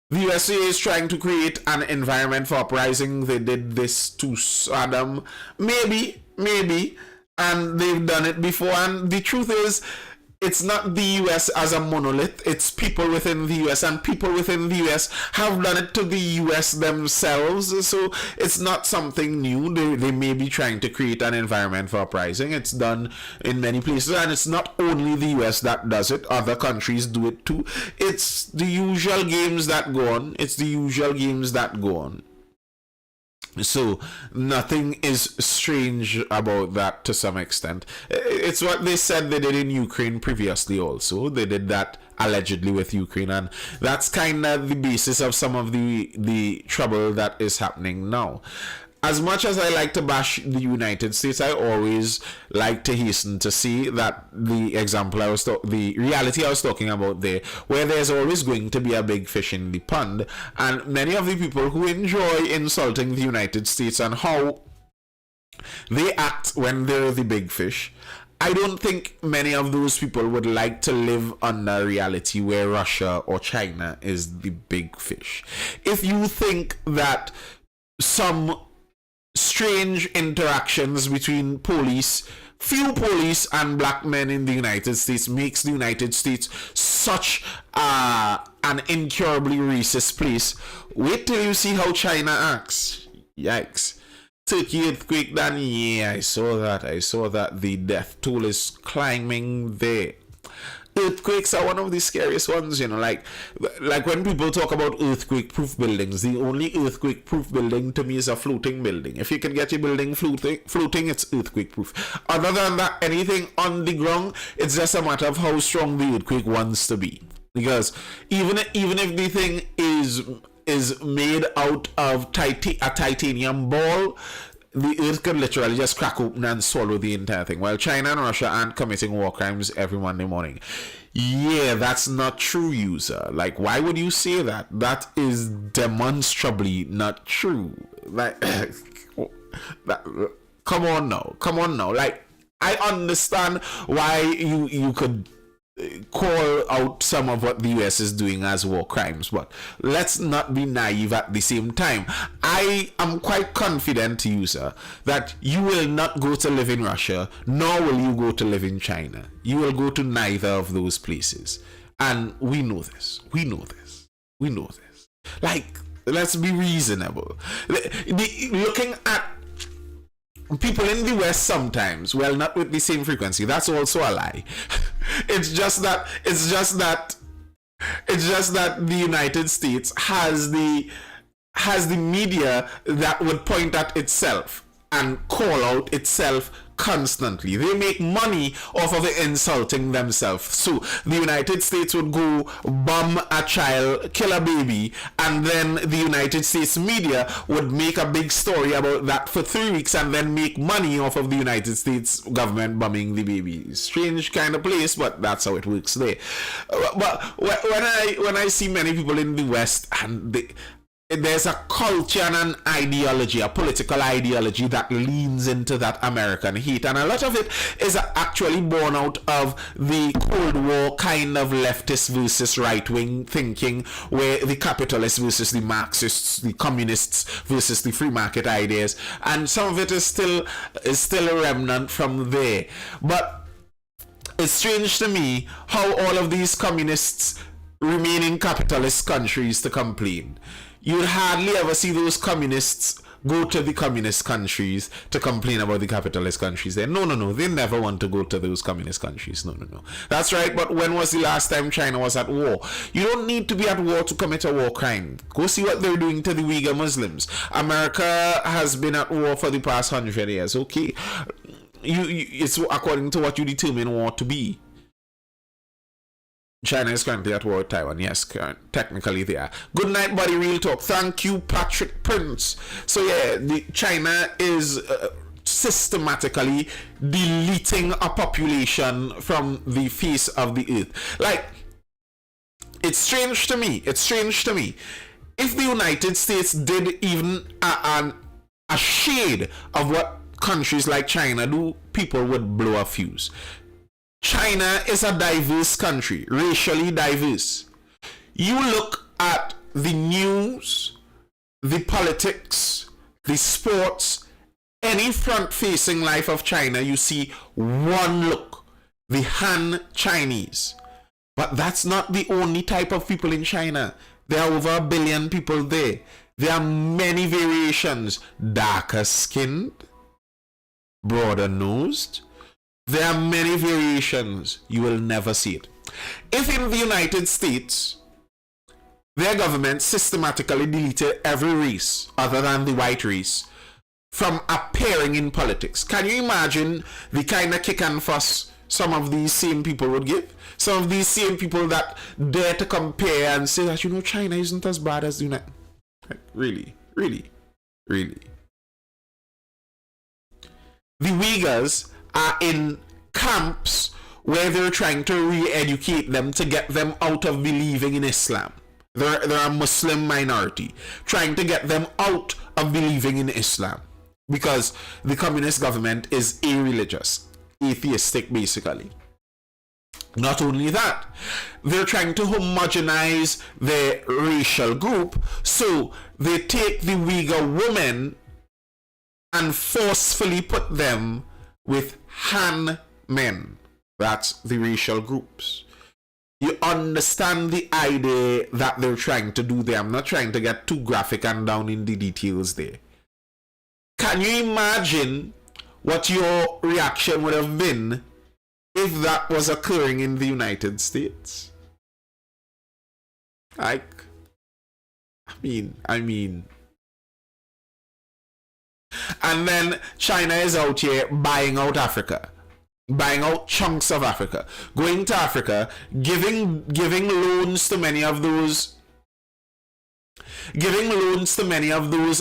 The USA is trying to create an environment for uprising. They did this to Saddam. Maybe, and they've done it before. And the truth is, it's not the US as a monolith. It's people within the US, and people within the US have done it to the US themselves. So it's not something new. They may be trying to create an environment for uprising. It's done in many places, and it's not only the US that does it. Other countries do it too. It's the usual games that go on. So nothing is strange about that to some extent. It's what they said they did in Ukraine previously also. They did that allegedly with Ukraine, and that's kind of the basis of some of the trouble that is happening now. As much as I like to bash the United States, I always like to hasten to see that the reality I was talking about there, where there's always going to be a big fish in the pond, and many of the people who enjoy insulting the United States and how they act when they're the big fish, I don't think many of those people would like to live under reality where Russia or China is the big fish. If you think that some strange interactions between few police and black men in the United States makes the United States such an incurably racist place, wait till you see how China acts. Yikes. Turkey earthquake, then yeah, I saw that the death toll is climbing there. Earthquakes are one of the scariest ones, like when people talk about earthquake-proof buildings, the only earthquake-proof building to me is a floating building. If you can get your building floating, it's earthquake-proof. Other than that, anything on the ground, it's just a matter of how strong the earthquake wants to be. Because even if the thing is made out of a titanium ball, the earth could literally just crack open and swallow the entire thing. While China and Russia aren't committing war crimes every Monday morning. Yeah, that's not true, user. Like, why would you say that? That is demonstrably not true. Like, come on now. Like, I understand why you could call out some of what the US is doing as war crimes, but let's not be naive at the same time. I am quite confident, user, that you will not go to live in Russia, nor will you go to live in China. You will go to neither of those places. And we know this. Like, let's be reasonable. Looking at people in the West sometimes, well, not with the same frequency, that's also a lie. It's just that the United States has the media that would point at itself and call out itself constantly. They make money off of insulting themselves. So the United States would go bomb a child, kill a baby, and then the United States media would make a big story about that for 3 weeks and then make money off of the United States government bombing the baby. Strange kind of place, but that's how it works there. But when I see many people in the West, and there's a culture and an ideology, a political ideology that leans into that American hate. And a lot of it is actually born out of the Cold War kind of leftist versus right-wing thinking, where the capitalists versus the Marxists, the communists versus the free market ideas. And some of it is still a remnant from there. But it's strange to me how all of these communists remain in capitalist countries to complain. You'd hardly ever see those communists go to the communist countries to complain about the capitalist countries there. No. They never want to go to those communist countries. No. That's right, but when was the last time China was at war? You don't need to be at war to commit a war crime. Go see what they're doing to the Uyghur Muslims. America has been at war for the past 100 years, okay? It's according to what you determine war to be. China is currently at war with Taiwan. Yes, technically they are. Good night, buddy. Real talk. Thank you, Patrick Prince. So yeah, China is systematically deleting a population from the face of the earth. Like, it's strange to me. If the United States did even a shade of what countries like China do, people would blow a fuse. China is a diverse country, racially diverse. You look at the news, the politics, the sports, any front-facing life of China, you see one look, the Han Chinese. But that's not the only type of people in China. There are over 1 billion people there. There are many variations. Darker skinned, broader nosed. There are many variations. You will never see it. If in the United States, their government systematically deleted every race other than the white race from appearing in politics, can you imagine the kind of kick and fuss some of these same people would give? Some of these same people that dare to compare and say that, you know, China isn't as bad as the United. Really. The Uyghurs are in camps where they're trying to re-educate them to get them out of believing in Islam. They're a Muslim minority, trying to get them out of believing in Islam because the communist government is irreligious, atheistic basically. Not only that, they're trying to homogenize their racial group, so they take the Uyghur women and forcefully put them with Han men. That's the racial groups. You understand the idea that they're trying to do there. I'm not trying to get too graphic and down in the details there. Can you imagine what your reaction would have been if that was occurring in the United States? Like, I mean. And then China is out here buying out Africa, buying out chunks of Africa, going to Africa, giving loans to many of those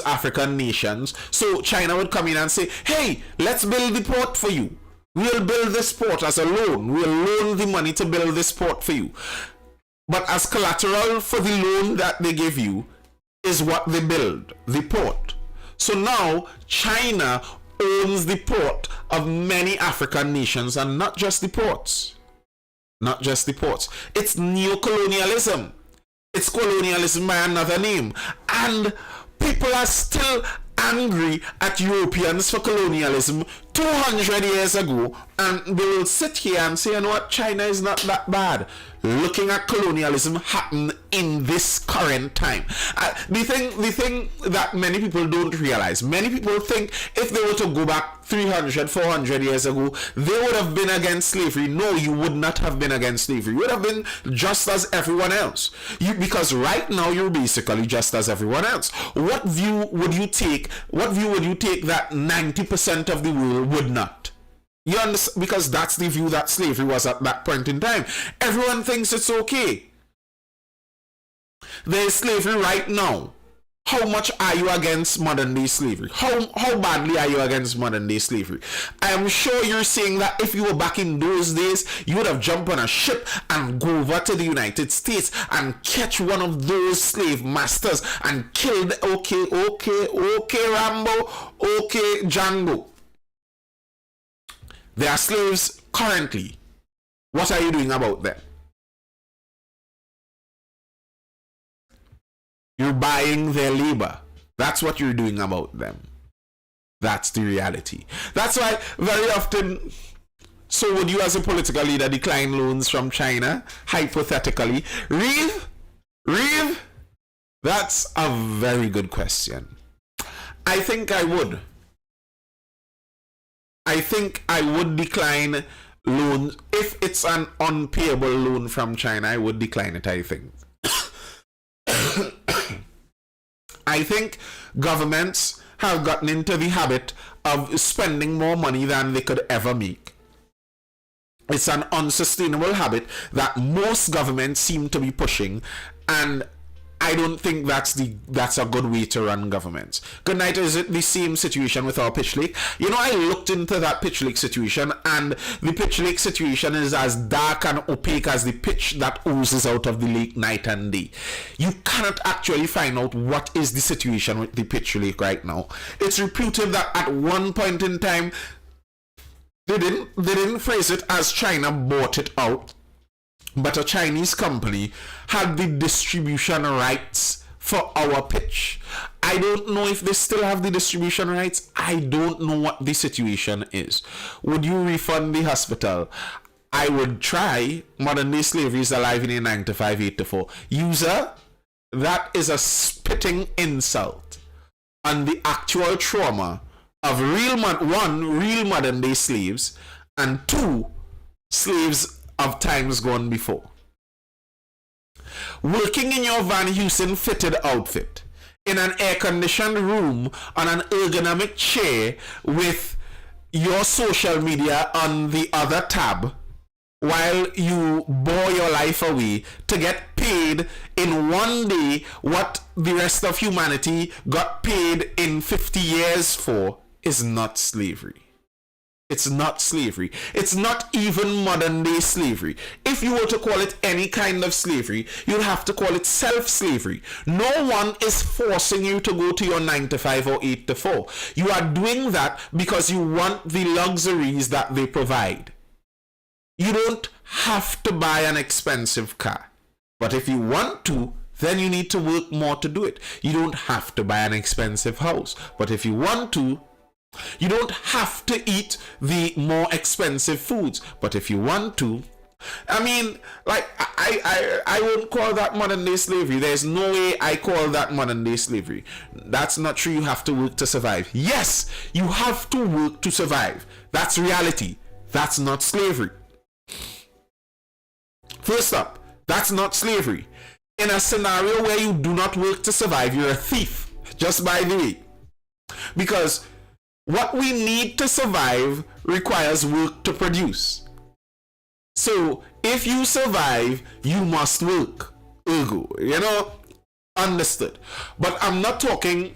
African nations. So China would come in and say, hey, let's build the port for you. We'll build this port as a loan. We'll loan the money to build this port for you. But as collateral for the loan that they give you is what they build, the port. So now China owns the port of many African nations, and not just the ports. It's neo-colonialism. It's colonialism by another name. And people are still angry at Europeans for colonialism 200 years ago, and they will sit here and say, you know what, China is not that bad. Looking at colonialism happen in this current time. The thing that many people don't realize, many people think if they were to go back 300, 400 years ago, they would have been against slavery. No, you would not have been against slavery. You would have been just as everyone else. Because right now you're basically just as everyone else. What view would you take that 90% of the world would not? You understand? Because that's the view that slavery was at that point in time. Everyone thinks it's okay. There is slavery right now. how much are you against modern day slavery? How badly are you against modern day slavery? I am sure you're saying that if you were back in those days, you would have jumped on a ship and go over to the United States and catch one of those slave masters and kill the okay Rambo, okay Django. There are slaves currently. What are you doing about them? You're buying their labor. That's what you're doing about them. That's the reality. That's why very often, so would you as a political leader decline loans from China? Hypothetically. Reeve? That's a very good question. I think I would. I think I would decline loans. If it's an unpayable loan from China, I would decline it, I think. I think governments have gotten into the habit of spending more money than they could ever make. It's an unsustainable habit that most governments seem to be pushing, and I don't think that's a good way to run governments. Good night. Is it the same situation with our pitch lake? You know, I looked into that pitch lake situation, and the pitch lake situation is as dark and opaque as the pitch that oozes out of the lake night and day. You cannot actually find out what is the situation with the pitch lake right now. It's reputed that at one point in time, they didn't phrase it as China bought it out, but a Chinese company had the distribution rights for our pitch. I don't know if they still have the distribution rights. I don't know what the situation is. Would you refund the hospital? I would try. Modern day slavery is alive in a 9 to 5, 8 to 4. User, that is a spitting insult on the actual trauma of real modern day slaves, and 2, slaves of times gone before. Working in your Van Heusen fitted outfit, in an air-conditioned room, on an ergonomic chair, with your social media on the other tab, while you bore your life away to get paid in one day what the rest of humanity got paid in 50 years for, is not slavery. It's not slavery. It's not even modern day slavery. If you were to call it any kind of slavery, you'd have to call it self-slavery. No one is forcing you to go to your 9 to 5 or 8 to 4. You are doing that because you want the luxuries that they provide. You don't have to buy an expensive car. But if you want to, then you need to work more to do it. You don't have to buy an expensive house. But if you want to, you don't have to eat the more expensive foods, but if you want to, I mean, like, I won't call that modern day slavery. There's no way I call that modern day slavery. That's not true. You have to work to survive. Yes, you have to work to survive. That's reality. That's not slavery. First up, that's not slavery. In a scenario where you do not work to survive, you're a thief, just by the way. Because what we need to survive requires work to produce. So, if you survive, you must work. Ergo, understood. But I'm not talking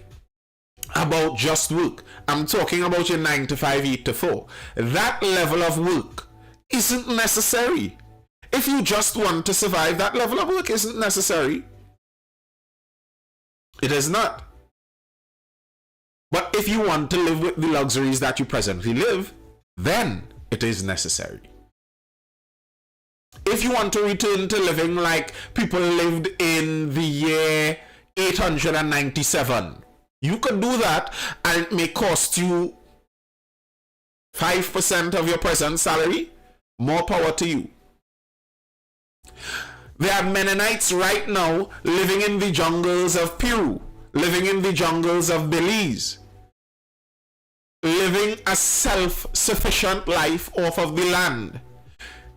about just work. I'm talking about your 9 to 5, 8 to 4. That level of work isn't necessary. If you just want to survive, that level of work isn't necessary. It is not. But if you want to live with the luxuries that you presently live, then it is necessary. If you want to return to living like people lived in the year 897, you could do that, and it may cost you 5% of your present salary. More power to you. There are Mennonites right now living in the jungles of Peru, living in the jungles of Belize, living a self-sufficient life off of the land.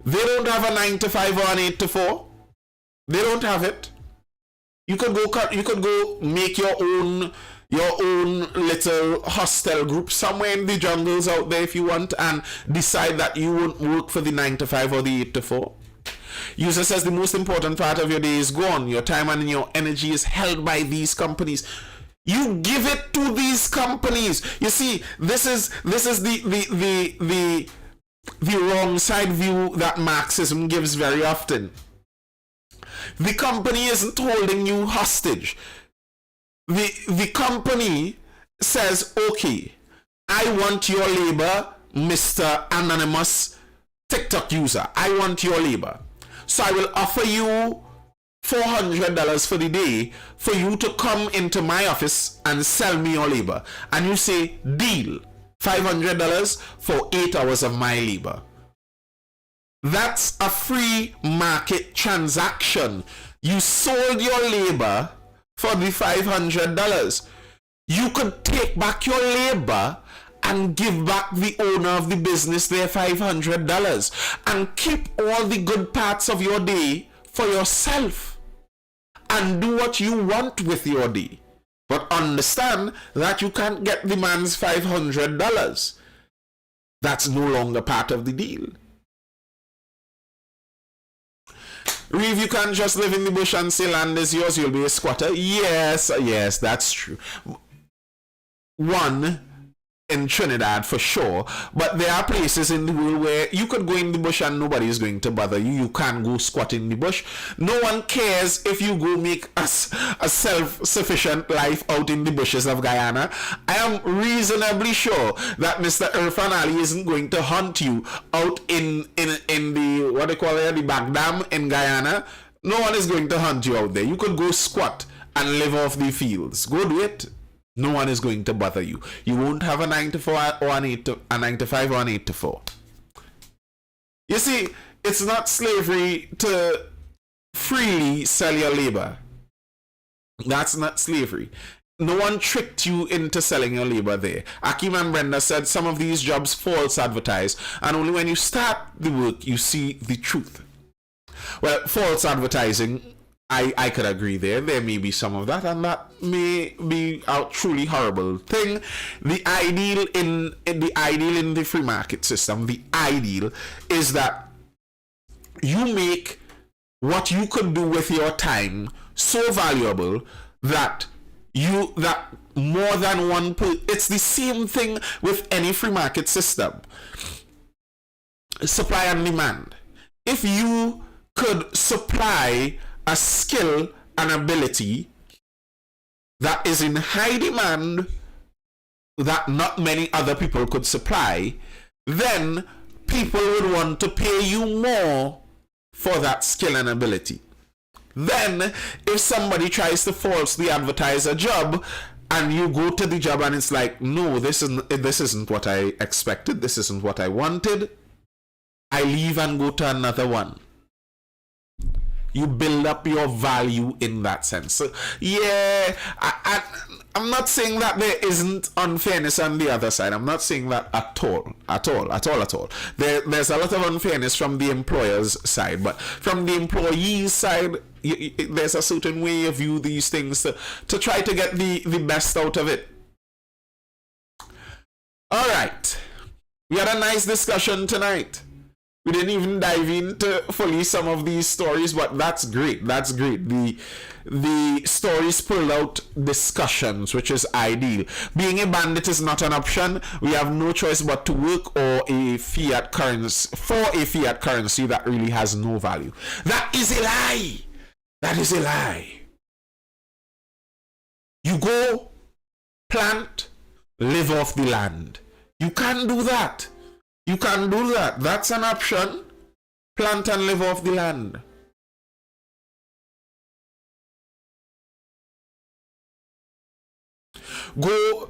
They don't have a 9 to 5 or an 8 to 4. They don't have it. You could go make your own little hostel group somewhere in the jungles out there if you want, and decide that you won't work for the 9 to 5 or the 8 to 4. User says the most important part of your day is gone. Your time and your energy is held by these companies. You give it to these companies. You see, this is the wrong side view that Marxism gives very often. The company isn't holding you hostage. The company says, okay, I want your labor, Mr. Anonymous TikTok user. I want your labor. So I will offer you $400 for the day for you to come into my office and sell me your labor. And you say, deal, $500 for 8 hours of my labor. That's a free market transaction. You sold your labor for the $500. You could take back your labor and give back the owner of the business their $500 and keep all the good parts of your day for yourself and do what you want with your day. But understand that you can't get the man's $500. That's no longer part of the deal. Reeve, you can't just live in the bush and say land is yours, you'll be a squatter. Yes, that's true. One, in Trinidad for sure, but there are places in the world where you could go in the bush and nobody is going to bother you. You can't go squat in the bush. No one cares if you go make a self-sufficient life out in the bushes of Guyana. I am reasonably sure that Mr. Irfan Ali isn't going to hunt you out in the, what they call it, the Bagdam in Guyana. No one is going to hunt you out there. You could go squat and live off the fields. Go do it. No one is going to bother you. You won't have a 9 to 4 or a 9 to 5 or an 8 to 4. You see, it's not slavery to freely sell your labor. That's not slavery. No one tricked you into selling your labor there. Akim and Brenda said some of these jobs false advertise, and only when you start the work you see the truth. Well, false advertising, I could agree there. There may be some of that, and that may be a truly horrible thing. The ideal in the free market system, the ideal is that you make what you could do with your time so valuable that more than one it's the same thing with any free market system. Supply and demand. If you could supply a skill and ability that is in high demand that not many other people could supply, then people would want to pay you more for that skill and ability. Then if somebody tries to falsely advertise a job and you go to the job and it's like, no, this isn't what I expected, this isn't what I wanted, I leave and go to another one. You build up your value in that sense. So, yeah, I'm not saying that there isn't unfairness on the other side. I'm not saying that at all. There's a lot of unfairness from the employer's side, but from the employee's side, there's a certain way you view these things to try to get the best out of it. All right, we had a nice discussion tonight. We didn't even dive into fully some of these stories, but that's great. That's great. The stories pulled out discussions, which is ideal. Being a bandit is not an option. We have no choice but to work for a fiat currency that really has no value. That is a lie. That is a lie. You go plant, live off the land. You can't do that. You can't do that. That's an option. Plant and live off the land. Go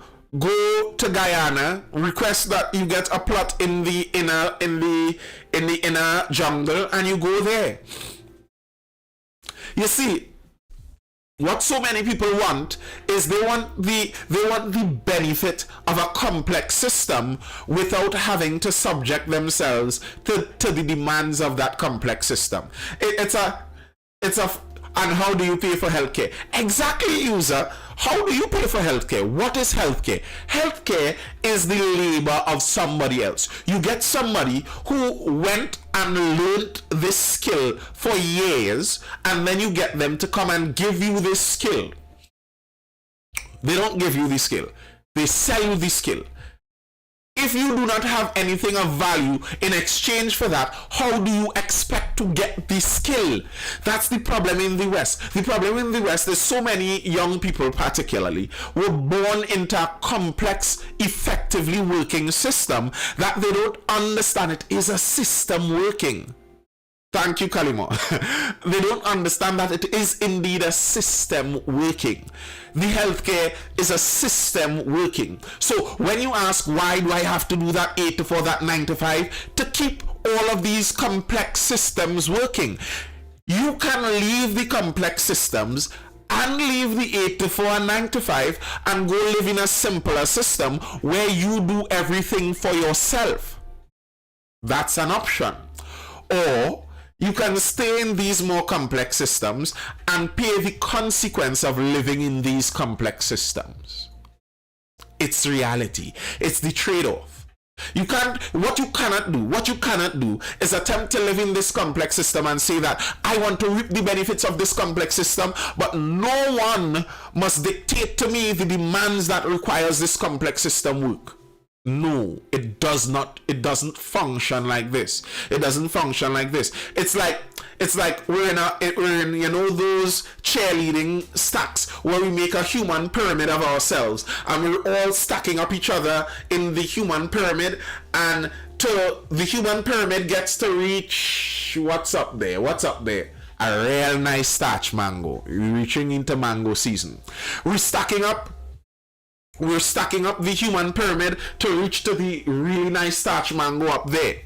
to Guyana, request that you get a plot in the inner jungle, and you go there. You see, what so many people want is they want the benefit of a complex system without having to subject themselves to the demands of that complex system. And how do you pay for healthcare? Exactly, user. How do you pay for healthcare? What is healthcare? Healthcare is the labor of somebody else. You get somebody who went and learned this skill for years, and then you get them to come and give you this skill. They don't give you the skill. They sell you the skill. If you do not have anything of value in exchange for that, how do you expect to get the skill? That's the problem in the West. The problem in the West is so many young people particularly were born into a complex, effectively working system that they don't understand it is a system working. Thank you, Kalimo. They don't understand that it is indeed a system working. The healthcare is a system working. So when you ask, why do I have to do that 8 to 4, that 9 to 5, to keep all of these complex systems working? You can leave the complex systems and leave the 8 to 4 and 9 to 5 and go live in a simpler system where you do everything for yourself. That's an option. Or you can stay in these more complex systems and pay the consequence of living in these complex systems. It's reality. It's the trade-off. What you cannot do is attempt to live in this complex system and say that I want to reap the benefits of this complex system, but no one must dictate to me the demands that requires this complex system work. No, it does not. It doesn't function like this. It doesn't function like this. It's like we're in you know those cheerleading stacks where we make a human pyramid of ourselves and we're all stacking up each other in the human pyramid, and till the human pyramid gets to reach what's up there? A real nice starch mango. We're reaching into mango season. We're stacking up the human pyramid to reach to the really nice starch mango up there.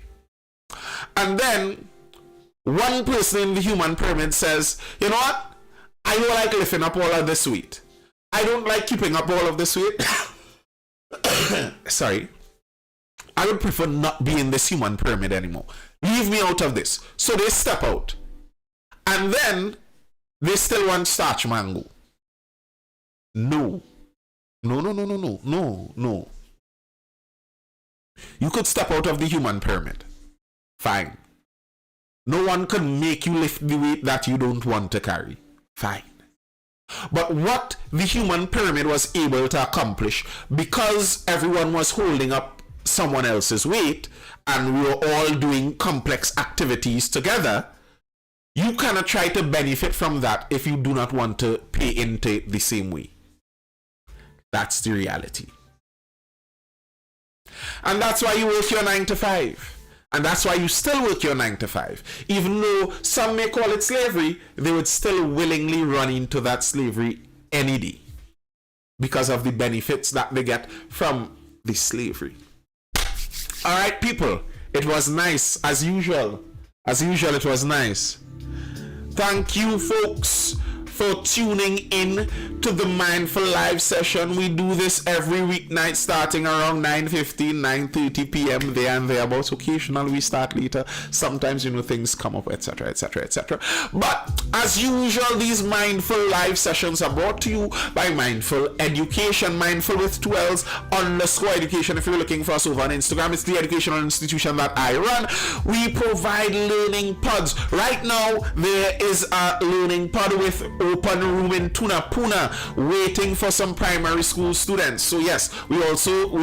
And then one person in the human pyramid says, you know what? I don't like lifting up all of this weight. I don't like keeping up all of this weight. Sorry. I would prefer not be in this human pyramid anymore. Leave me out of this. So they step out. And then they still want starch mango. No. No. You could step out of the human pyramid. Fine. No one can make you lift the weight that you don't want to carry. Fine. But what the human pyramid was able to accomplish, because everyone was holding up someone else's weight and we were all doing complex activities together, you cannot try to benefit from that if you do not want to pay into it the same way. That's the reality. And that's why you work your 9 to 5. And that's why you still work your 9 to 5. Even though some may call it slavery, they would still willingly run into that slavery any day because of the benefits that they get from the slavery. All right, people. It was nice, as usual. As usual, it was nice. Thank you, folks, for tuning in to the Mindful Live session. We do this every weeknight starting around 9:15, 9:30 p.m. there and thereabouts. Occasionally we start later. Sometimes, things come up, etc., etc., etc. But as usual, these Mindful Live sessions are brought to you by Mindful Education. Mindful with 2 L's _ education. If you're looking for us over on Instagram, it's the educational institution that I run. We provide learning pods. Right now, there is a learning pod with open room in Tunapuna waiting for some primary school students. So yes, we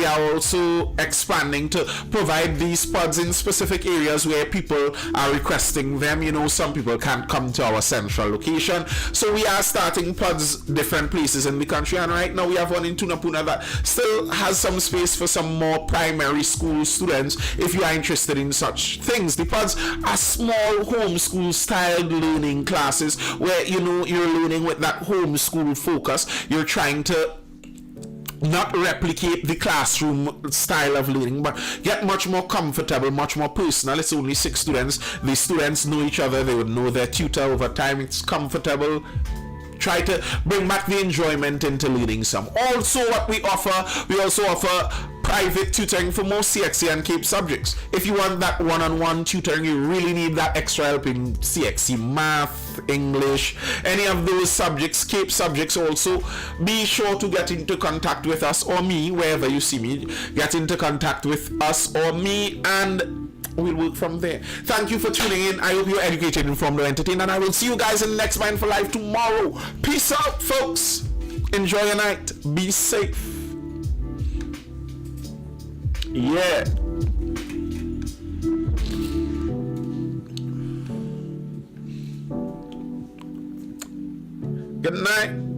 are also expanding to provide these pods in specific areas where people are requesting them. Some people can't come to our central location, so we are starting pods different places in the country, and right now we have one in Tunapuna that still has some space for some more primary school students if you are interested in such things. The pods are small homeschool styled learning classes where you're learning with that homeschool focus. You're trying to not replicate the classroom style of learning, but get much more comfortable, much more personal. It's only 6 students. The students know each other. They would know their tutor over time. It's comfortable. Try to bring back the enjoyment into learning some. Also, what we also offer private tutoring for most CXC and CAPE subjects. If you want that one-on-one tutoring, you really need that extra help in CXC, math, English, any of those subjects, CAPE subjects also, be sure to get into contact with us or me, wherever you see me. Get into contact with us or me and we'll work from there. Thank you for tuning in. I hope you're educated, informed, or entertained, and I will see you guys in the next Mindful Live tomorrow. Peace out, folks. Enjoy your night. Be safe. Yeah. Good night.